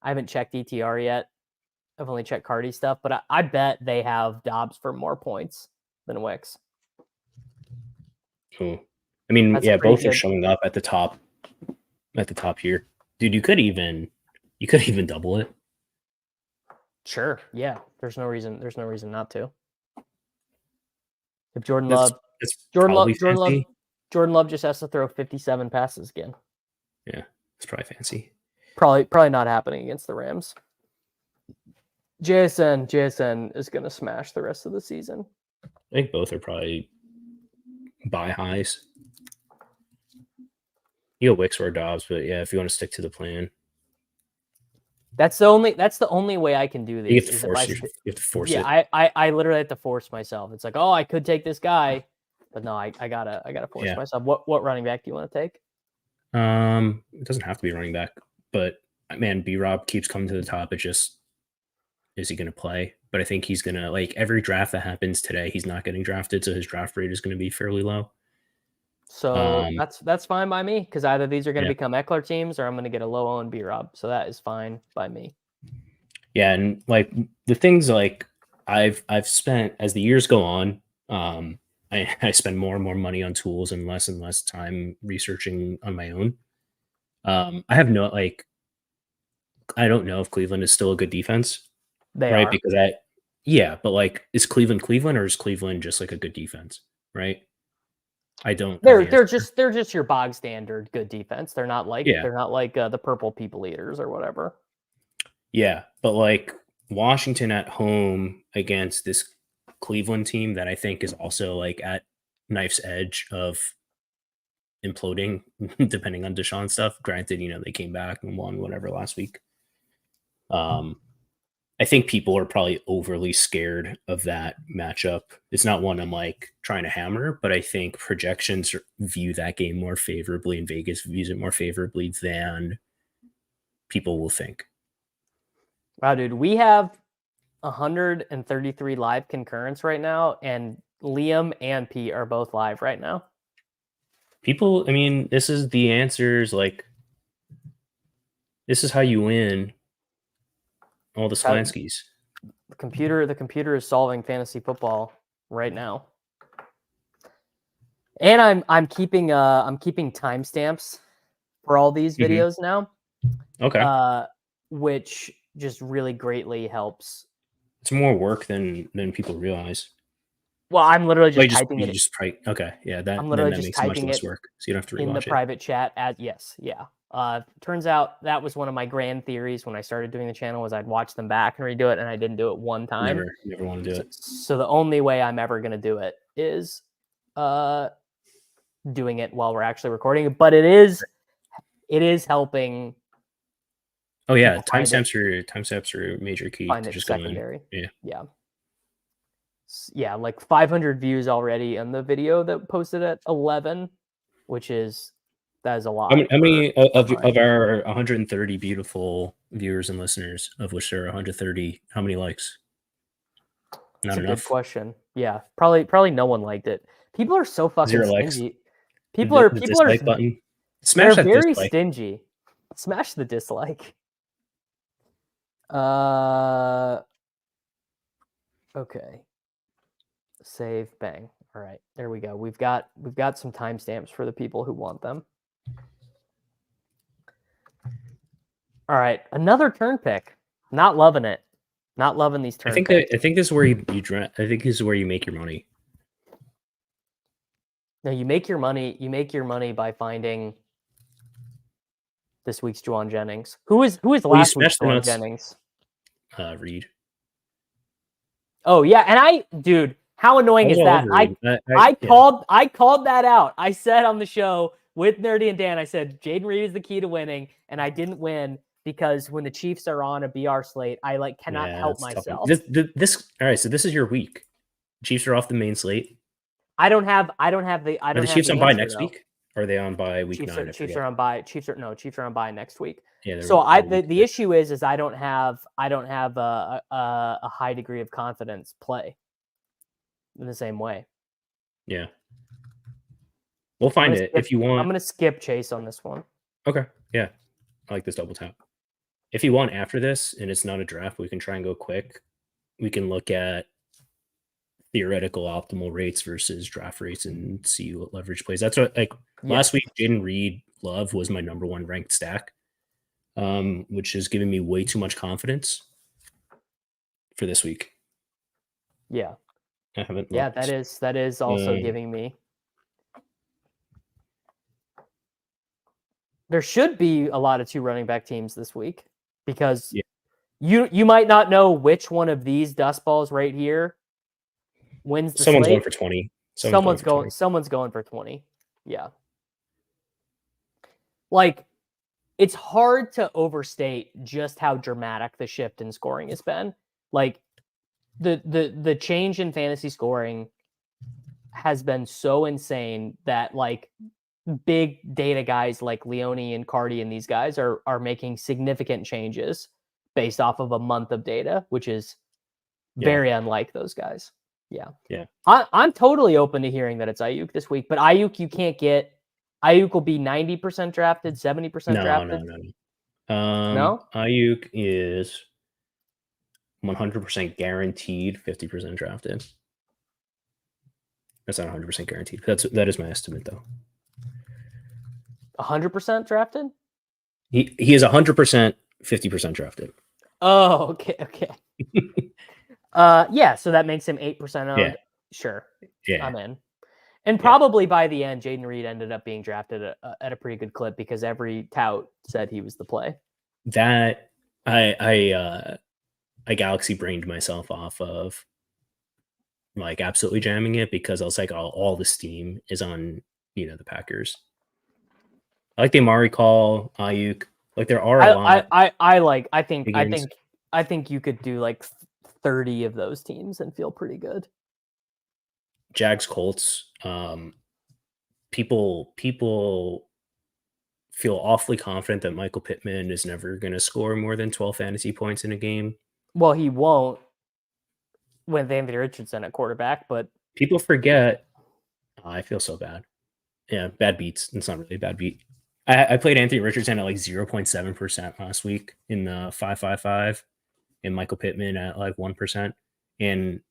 haven't checked ETR yet. I've only checked Cardi stuff, but I bet they have Dobbs for more points than Wicks. Cool. I mean, That's both good. are showing up at the top here. Dude, you could even double it. Sure. Yeah. There's no reason not to. If Jordan Love just has to throw 57 passes again. Yeah, it's probably fancy. Probably not happening against the Rams. JSN is going to smash the rest of the season. I think both are probably buy highs. You go Wicks or Dobbs, but yeah, if you want to stick to the plan. That's the only way I can do these. You have to force it. Yeah, I literally have to force myself. It's like, oh, I could take this guy, but no, I gotta force myself. What running back do you want to take? It doesn't have to be running back, but man, B-Rob keeps coming to the top. It just, is he going to play? But I think he's going to, like, every draft that happens today, he's not getting drafted, so his draft rate is going to be fairly low. So that's fine by me, because either these are going to become Eckler teams or I'm going to get a low-owned B-Rob. So that is fine by me. Yeah, and like the things like I've spent as the years go on, I spend more and more money on tools and less time researching on my own. I have no, like, I don't know if Cleveland is still a good defense. They right? are. Because but like, is Cleveland or is Cleveland just like a good defense, right? I don't. They're just your bog standard good defense. They're not like the purple people eaters or whatever. Yeah, but like Washington at home against this Cleveland team that I think is also like at knife's edge of imploding, depending on Deshaun stuff. Granted, they came back and won whatever last week. I think people are probably overly scared of that matchup. It's not one I'm like trying to hammer, but I think projections view that game more favorably, and Vegas views it more favorably than people will think. Wow, dude, we have 133 live concurrence right now, and Liam and Pete are both live right now. People, I mean, this is the answers. Like, this is how you win all the Sklansky's. The computer is solving fantasy football right now. And I'm keeping timestamps for all these videos now. Okay. Which just really greatly helps. It's more work than people realize. Well, I'm literally just typing it. Okay, yeah, that just makes much less work, so you don't have to rewatch in the private chat. Turns out that was one of my grand theories when I started doing the channel, was I'd watch them back and redo it, and I didn't do it one time. Never want to do it. So the only way I'm ever going to do it is doing it while we're actually recording it. But it is helping. Oh yeah, timestamps are a major key to just secondary. Yeah, like 500 views already in the video that posted at 11, that is a lot. How many of our 130 beautiful viewers and listeners, of which there are 130, how many likes? Not enough. Good question. Yeah, probably no one liked it. People are so fucking stingy. People are button. Smash that very dislike. Stingy. Smash the dislike. Okay. Save, bang. All right, there we go. We've got some timestamps for the people who want them. All right, another turn pick. Not loving it. Not loving these turn picks. I think this is where I think this is where you make your money. No, you make your money by finding this week's Juwan Jennings. Who is last week's Juwan Jennings? Reid. Oh yeah, and dude, how annoying is that? I called that out. I said on the show with Nerdy and Dan, I said Jaden Reed is the key to winning, and I didn't win because when the Chiefs are on a BR slate, I cannot help myself. All right, so this is your week. Chiefs are off the main slate. Are the Chiefs on bye next week? Or are they on bye week 9? Chiefs are on bye. Chiefs are on bye next week. Yeah. So the issue is I don't have a high degree of confidence play in the same way. Yeah. We'll find it if you want. I'm gonna skip Chase on this one. Okay, yeah, I like this double tap. If you want after this, and it's not a draft, we can try and go quick. We can look at theoretical optimal rates versus draft rates and see what leverage plays. That's what last week. Jaden Reed Love was my number 1 ranked stack, which is giving me way too much confidence for this week. Yeah, I haven't. Yeah, that is also giving me. There should be a lot of 2 running back teams this week because you might not know which one of these dust balls right here wins the Someone's slate. going for 20. Someone's going for 20. Yeah. Like, it's hard to overstate just how dramatic the shift in scoring has been. Like, the change in fantasy scoring has been so insane that, like, big data guys like Leone and Cardi and these guys are making significant changes based off of a month of data, which is very unlike those guys. Yeah. I'm totally open to hearing that it's Ayuk this week, but Ayuk you can't get. Ayuk will be 90% drafted, 70% drafted. No. Ayuk is 100% guaranteed, 50% drafted. That's not 100% guaranteed. That is my estimate though. 100% drafted? He is 100%, 50% drafted. Oh, okay. Yeah, so that makes him 8% owned. Yeah. Sure. Yeah. I'm in. And probably by the end, Jaden Reed ended up being drafted at a pretty good clip because every tout said he was the play. That I galaxy brained myself off of like absolutely jamming it because I was like, all the steam is on the Packers. I like the Amari call, Ayuk. Like there are a lot. I think you could do like 30 of those teams and feel pretty good. Jags Colts. People feel awfully confident that Michael Pittman is never going to score more than 12 fantasy points in a game. Well, he won't with Anthony Richardson at quarterback, but people forget. I feel so bad. Yeah, bad beats. It's not really a bad beat. I played Anthony Richardson at like 0.7% last week in the 5-5-5, and Michael Pittman at like 1%. And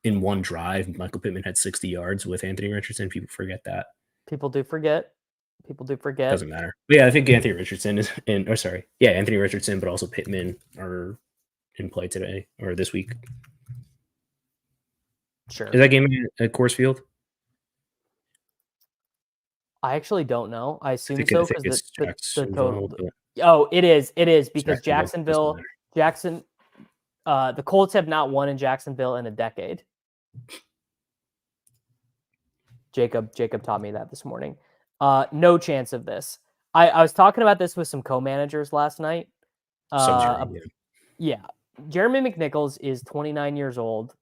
in one drive, Michael Pittman had 60 yards with Anthony Richardson. People forget that. People do forget. Doesn't matter. But yeah, I think Anthony Richardson is Anthony Richardson, but also Pittman are in play today or this week. Sure. Is that game at Coors Field? I actually don't know. I assume so because the total. But... Oh, it is because Jacksonville, the Colts have not won in Jacksonville in a decade. Jacob taught me that this morning. No chance of this. I was talking about this with some co-managers last night. Yeah. Jeremy McNichols is 29 years old.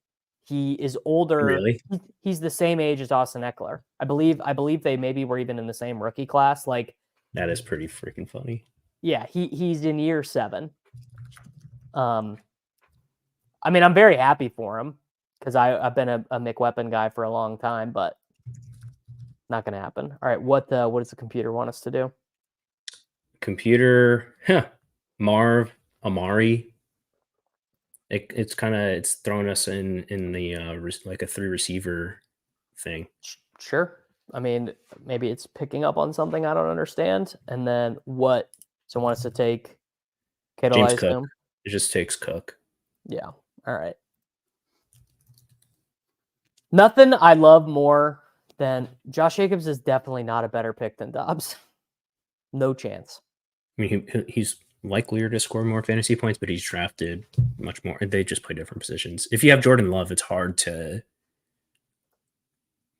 He is older. Really? He's the same age as Austin Eckler. I believe they maybe were even in the same rookie class. Like, that is pretty freaking funny. Yeah, he's in year 7. I mean, I'm very happy for him because I've been a McWeapon guy for a long time, but not going to happen. All right, what does the computer want us to do? Computer, Amari. It's throwing us in the like a 3 receiver thing. Sure. I mean, maybe it's picking up on something I don't understand. And then what? So it wants us to take Kittle, James Cook. It just takes Cook. Yeah. All right. Nothing I love more than Josh Jacobs is definitely not a better pick than Dobbs. No chance. I mean, he's likelier to score more fantasy points, but he's drafted much more. They just play different positions. If you have Jordan Love, it's hard to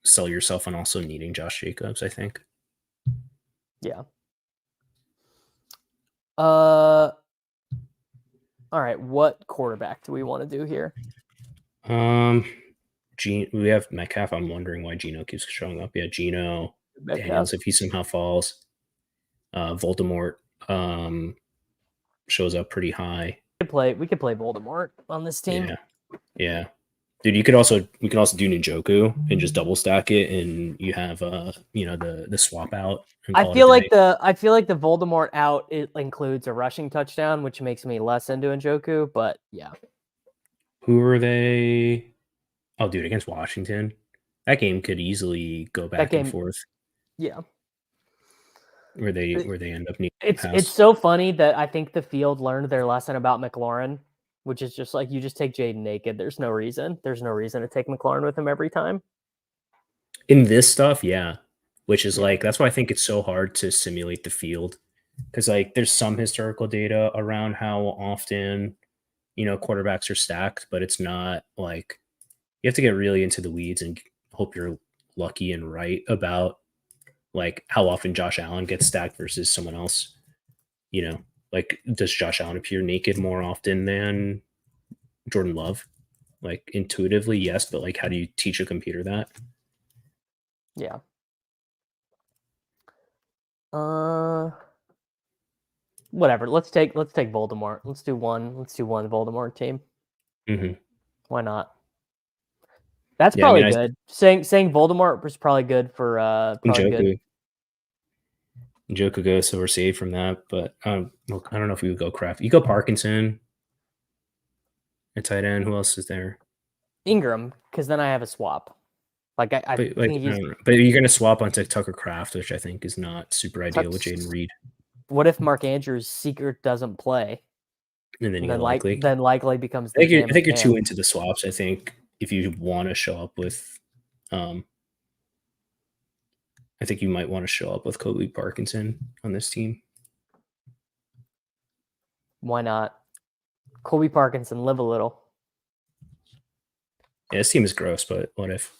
sell yourself on also needing Josh Jacobs, I think. Yeah. All right. What quarterback do we want to do here? We have Metcalf. I'm wondering why Geno keeps showing up. Yeah, Geno. Metcalf. Daniels, if he somehow falls. Voldemort shows up pretty high. We could play Voldemort on this team. Yeah. Dude, you can also do Njoku and just double stack it, and you have the swap out. And I feel like the Voldemort out it includes a rushing touchdown, which makes me less into Njoku. But yeah, who are they? Oh, dude, against Washington, that game could easily go back and forth. Yeah, where they end up needing it's so funny that I think the field learned their lesson about McLaurin, which is just like you just take Jaden naked. There's no reason to take McLaurin with him every time. In this stuff, yeah. Which is like that's why I think it's so hard to simulate the field. Because like there's some historical data around how often, quarterbacks are stacked, but it's not like you have to get really into the weeds and hope you're lucky and right about like how often Josh Allen gets stacked versus someone else. Like does Josh Allen appear naked more often than Jordan Love? Like intuitively, yes, but like how do you teach a computer that? Yeah. Whatever. Let's take Voldemort. Let's do one Voldemort team. Mm-hmm. Why not? That's probably good. Saying Voldemort was probably good for Njoku. Njoku goes, so we're safe from that. But look, I don't know if we would go Kraft. You go Parkinson at tight end. Who else is there? Ingram, because then I have a swap. Like I but, think but you're gonna swap onto Tucker Kraft, which I think is not super ideal with Jaden Reed. What if Mark Andrews' secret doesn't play? And then likely becomes I think you're too into the swaps. I think if you want to show up with I think you might want to show up with Kobe Parkinson on this team. Why not? Kobe Parkinson, live a little. Yeah, this team is gross, but what if?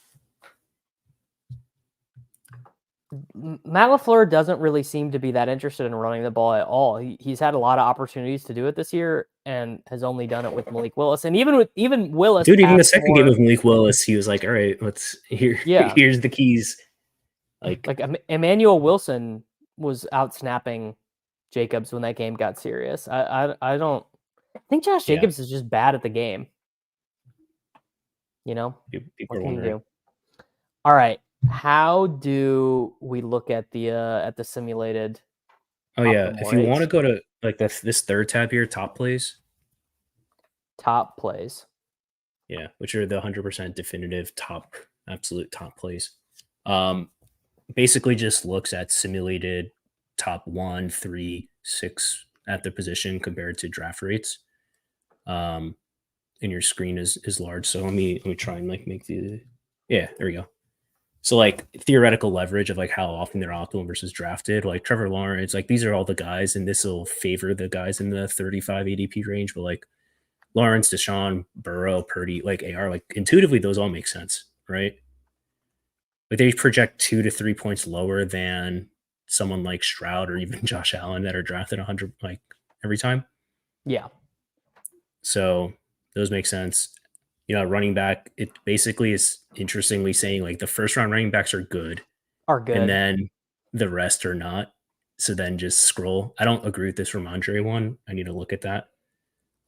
Matt LaFleur doesn't really seem to be that interested in running the ball at all. He's had a lot of opportunities to do it this year and has only done it with Malik Willis. And even Willis, dude, even the second game of Malik Willis, he was like, "All right, here's the keys." Like Emmanuel Wilson was out snapping Jacobs when that game got serious. I think Josh Jacobs is just bad at the game. What can you do? All right. How do we look at the simulated? Oh yeah, if you want to go to like this third tab here, top plays. Top plays. Yeah, which are the 100% definitive absolute top plays. Basically just looks at simulated top 1, 3, 6 at the position compared to draft rates. And your screen is large, so let me try and like make there we go. So like theoretical leverage of like how often they're optimal versus drafted, like Trevor Lawrence, like these are all the guys, and this will favor the guys in the 35 ADP range. But like Lawrence, Deshaun, Burrow, Purdy, like AR, like intuitively those all make sense, right? Like they project 2 to 3 points lower than someone like Stroud or even Josh Allen that are drafted 100 like every time. Yeah. So those make sense. Running back, it basically is interestingly saying like the first round running backs are good. And then the rest are not. So then just scroll. I don't agree with this Ramondre one. I need to look at that.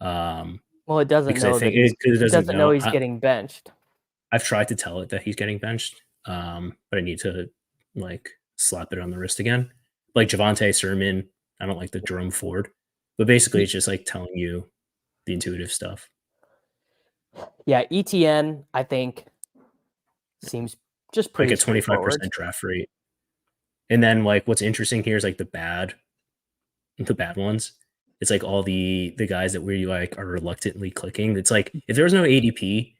Well, it doesn't know that it doesn't know he's getting benched. I've tried to tell it that he's getting benched, but I need to like slap it on the wrist again. Like Javonte Sermon, I don't like the Jerome Ford, but basically it's just like telling you the intuitive stuff. Yeah, ETN, I think, seems just pretty like a 25% draft rate. And then like what's interesting here is like the bad ones. It's like all the guys that we like are reluctantly clicking. It's like if there was no ADP,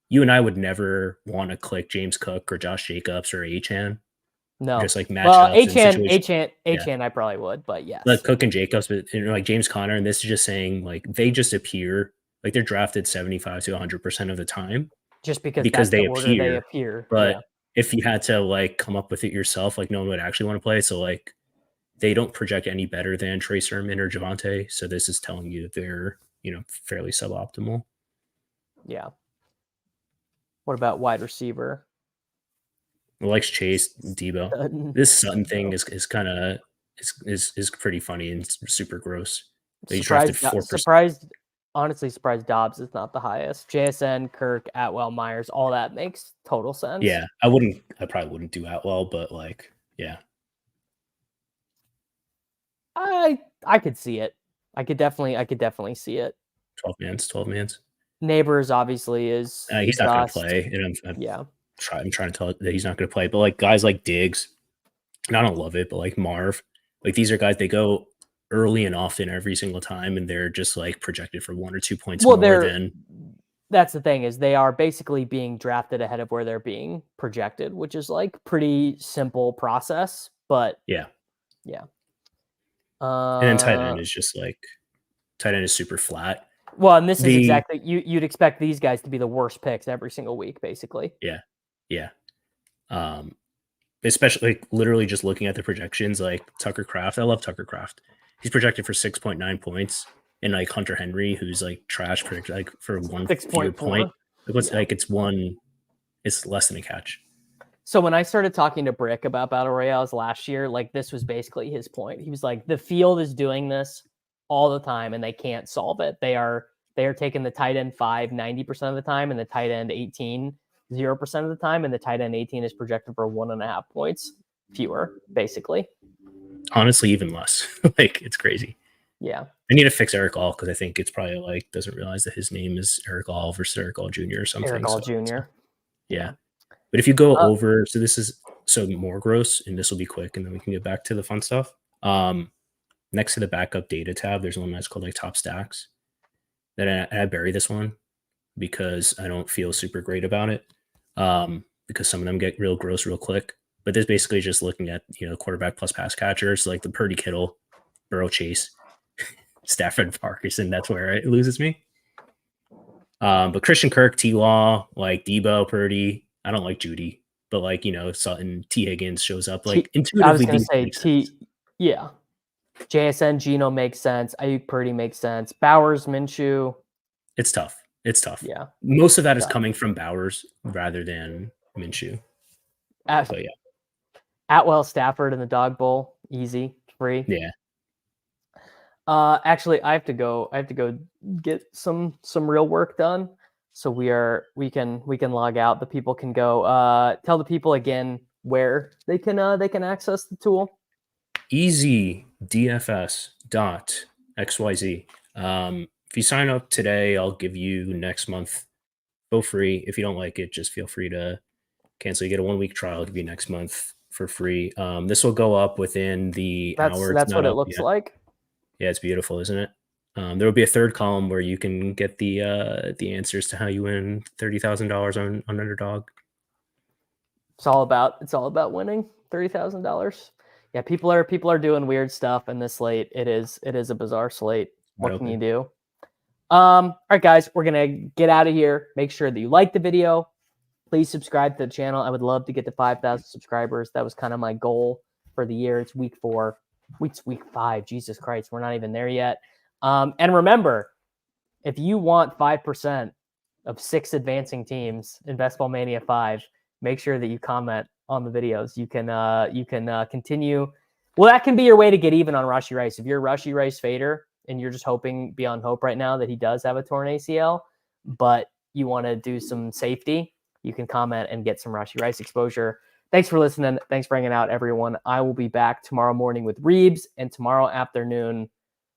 you and I would never want to click James Cook or Josh Jacobs or Achane. No, just like match up. Achane, I probably would, but yes, like Cook and Jacobs, but like James Conner, and this is just saying like they just appear like they're drafted 75 to 100% of the time, just because they appear. But if you had to like come up with it yourself, like no one would actually want to play. So like they don't project any better than Trey Sermon or Javonte. So this is telling you they're fairly suboptimal. Yeah. What about wide receiver? Likes Chase, Debo. This Sutton thing is kind of is pretty funny and super gross. Surprised honestly surprised Dobbs is not the highest. JSN, Kirk, Atwell, Myers, all that makes total sense. Yeah, I probably wouldn't do Atwell, but like, yeah. I could see it. I could definitely see it. 12 mans. Neighbors obviously is He's not going to play, and yeah. I'm trying to tell that he's not going to play. But like guys like Diggs, and I don't love it, but like Marv, like these are guys, they go early and often every single time, and they're just like projected for 1 or 2 points more than. That's the thing, is they are basically being drafted ahead of where they're being projected, which is like pretty simple process. But yeah. And then tight end is just like tight end is super flat. Well, and this is exactly you'd expect these guys to be the worst picks every single week, basically. Yeah. Especially like literally just looking at the projections, like Tucker Kraft. I love Tucker Kraft. He's projected for 6.9 points, and like Hunter Henry, who's like trash, projected like for 1 fewer point. Like what's like it's less than a catch. So when I started talking to Brick about Battle Royales last year, like this was basically his point. He was like, the field is doing this all the time and they can't solve it. They are taking the tight end 5 90% of the time and the tight end 18 0% of the time, and the tight end 18 is projected for 1.5 points fewer, basically. Honestly, even less. Like it's crazy. Yeah. I need to fix Eric All because I think it's probably like doesn't realize that his name is Eric All versus Eric All Jr. or something. Eric All Jr. Yeah. But if you go over, so this is more gross, and this will be quick, and then we can get back to the fun stuff. Next to the backup data tab, there's one that's called like top stacks. That I bury this one because I don't feel super great about it. Because some of them get real gross real quick. But this basically just looking at quarterback plus pass catchers, like the Purdy, Kittle, Burrow, Chase, Stafford, Parkinson. That's where it loses me. But Christian Kirk, T-Law, like Debo, Purdy. I don't like Judy, but like Sutton, T Higgins shows up. Like intuitively, I was gonna say yeah. JSN, Geno makes sense. Ayuk, Purdy makes sense. Bowers, Minshew. It's tough. Yeah, most of that is coming from Bowers rather than Minshew. But yeah, Atwell, Stafford, and the Dog Bowl, easy, free. Yeah. Actually, I have to go get some real work done. So we can log out. The people can go. Tell the people again where they can access the tool. easydfs.xyz. If you sign up today, I'll give you next month for free. If you don't like it, just feel free to cancel. You get a 1-week trial. I'll give you next month for free. This will go up within the hour. That's what it looks like. Yeah, it's beautiful, isn't it? There will be a third column where you can get the answers to how you win $30,000 on Underdog. It's all about winning $30,000. Yeah, people are doing weird stuff in this slate. It is a bizarre slate. What can you do? All right, guys, we're gonna get out of here. Make sure that you like the video. Please subscribe to the channel. I would love to get to 5,000 subscribers. That was kind of my goal for the year. It's week 4. It's week 5. Jesus Christ, we're not even there yet. And remember, if you want 5% of 6 advancing teams in Best Ball Mania 5, make sure that you comment on the videos. You can continue. Well, that can be your way to get even on Rashee Rice. If you're a Rashee Rice fader and you're just hoping beyond hope right now that he does have a torn ACL, but you want to do some safety, you can comment and get some Rashee Rice exposure. Thanks for listening. Thanks for hanging out, everyone. I will be back tomorrow morning with Reebs and tomorrow afternoon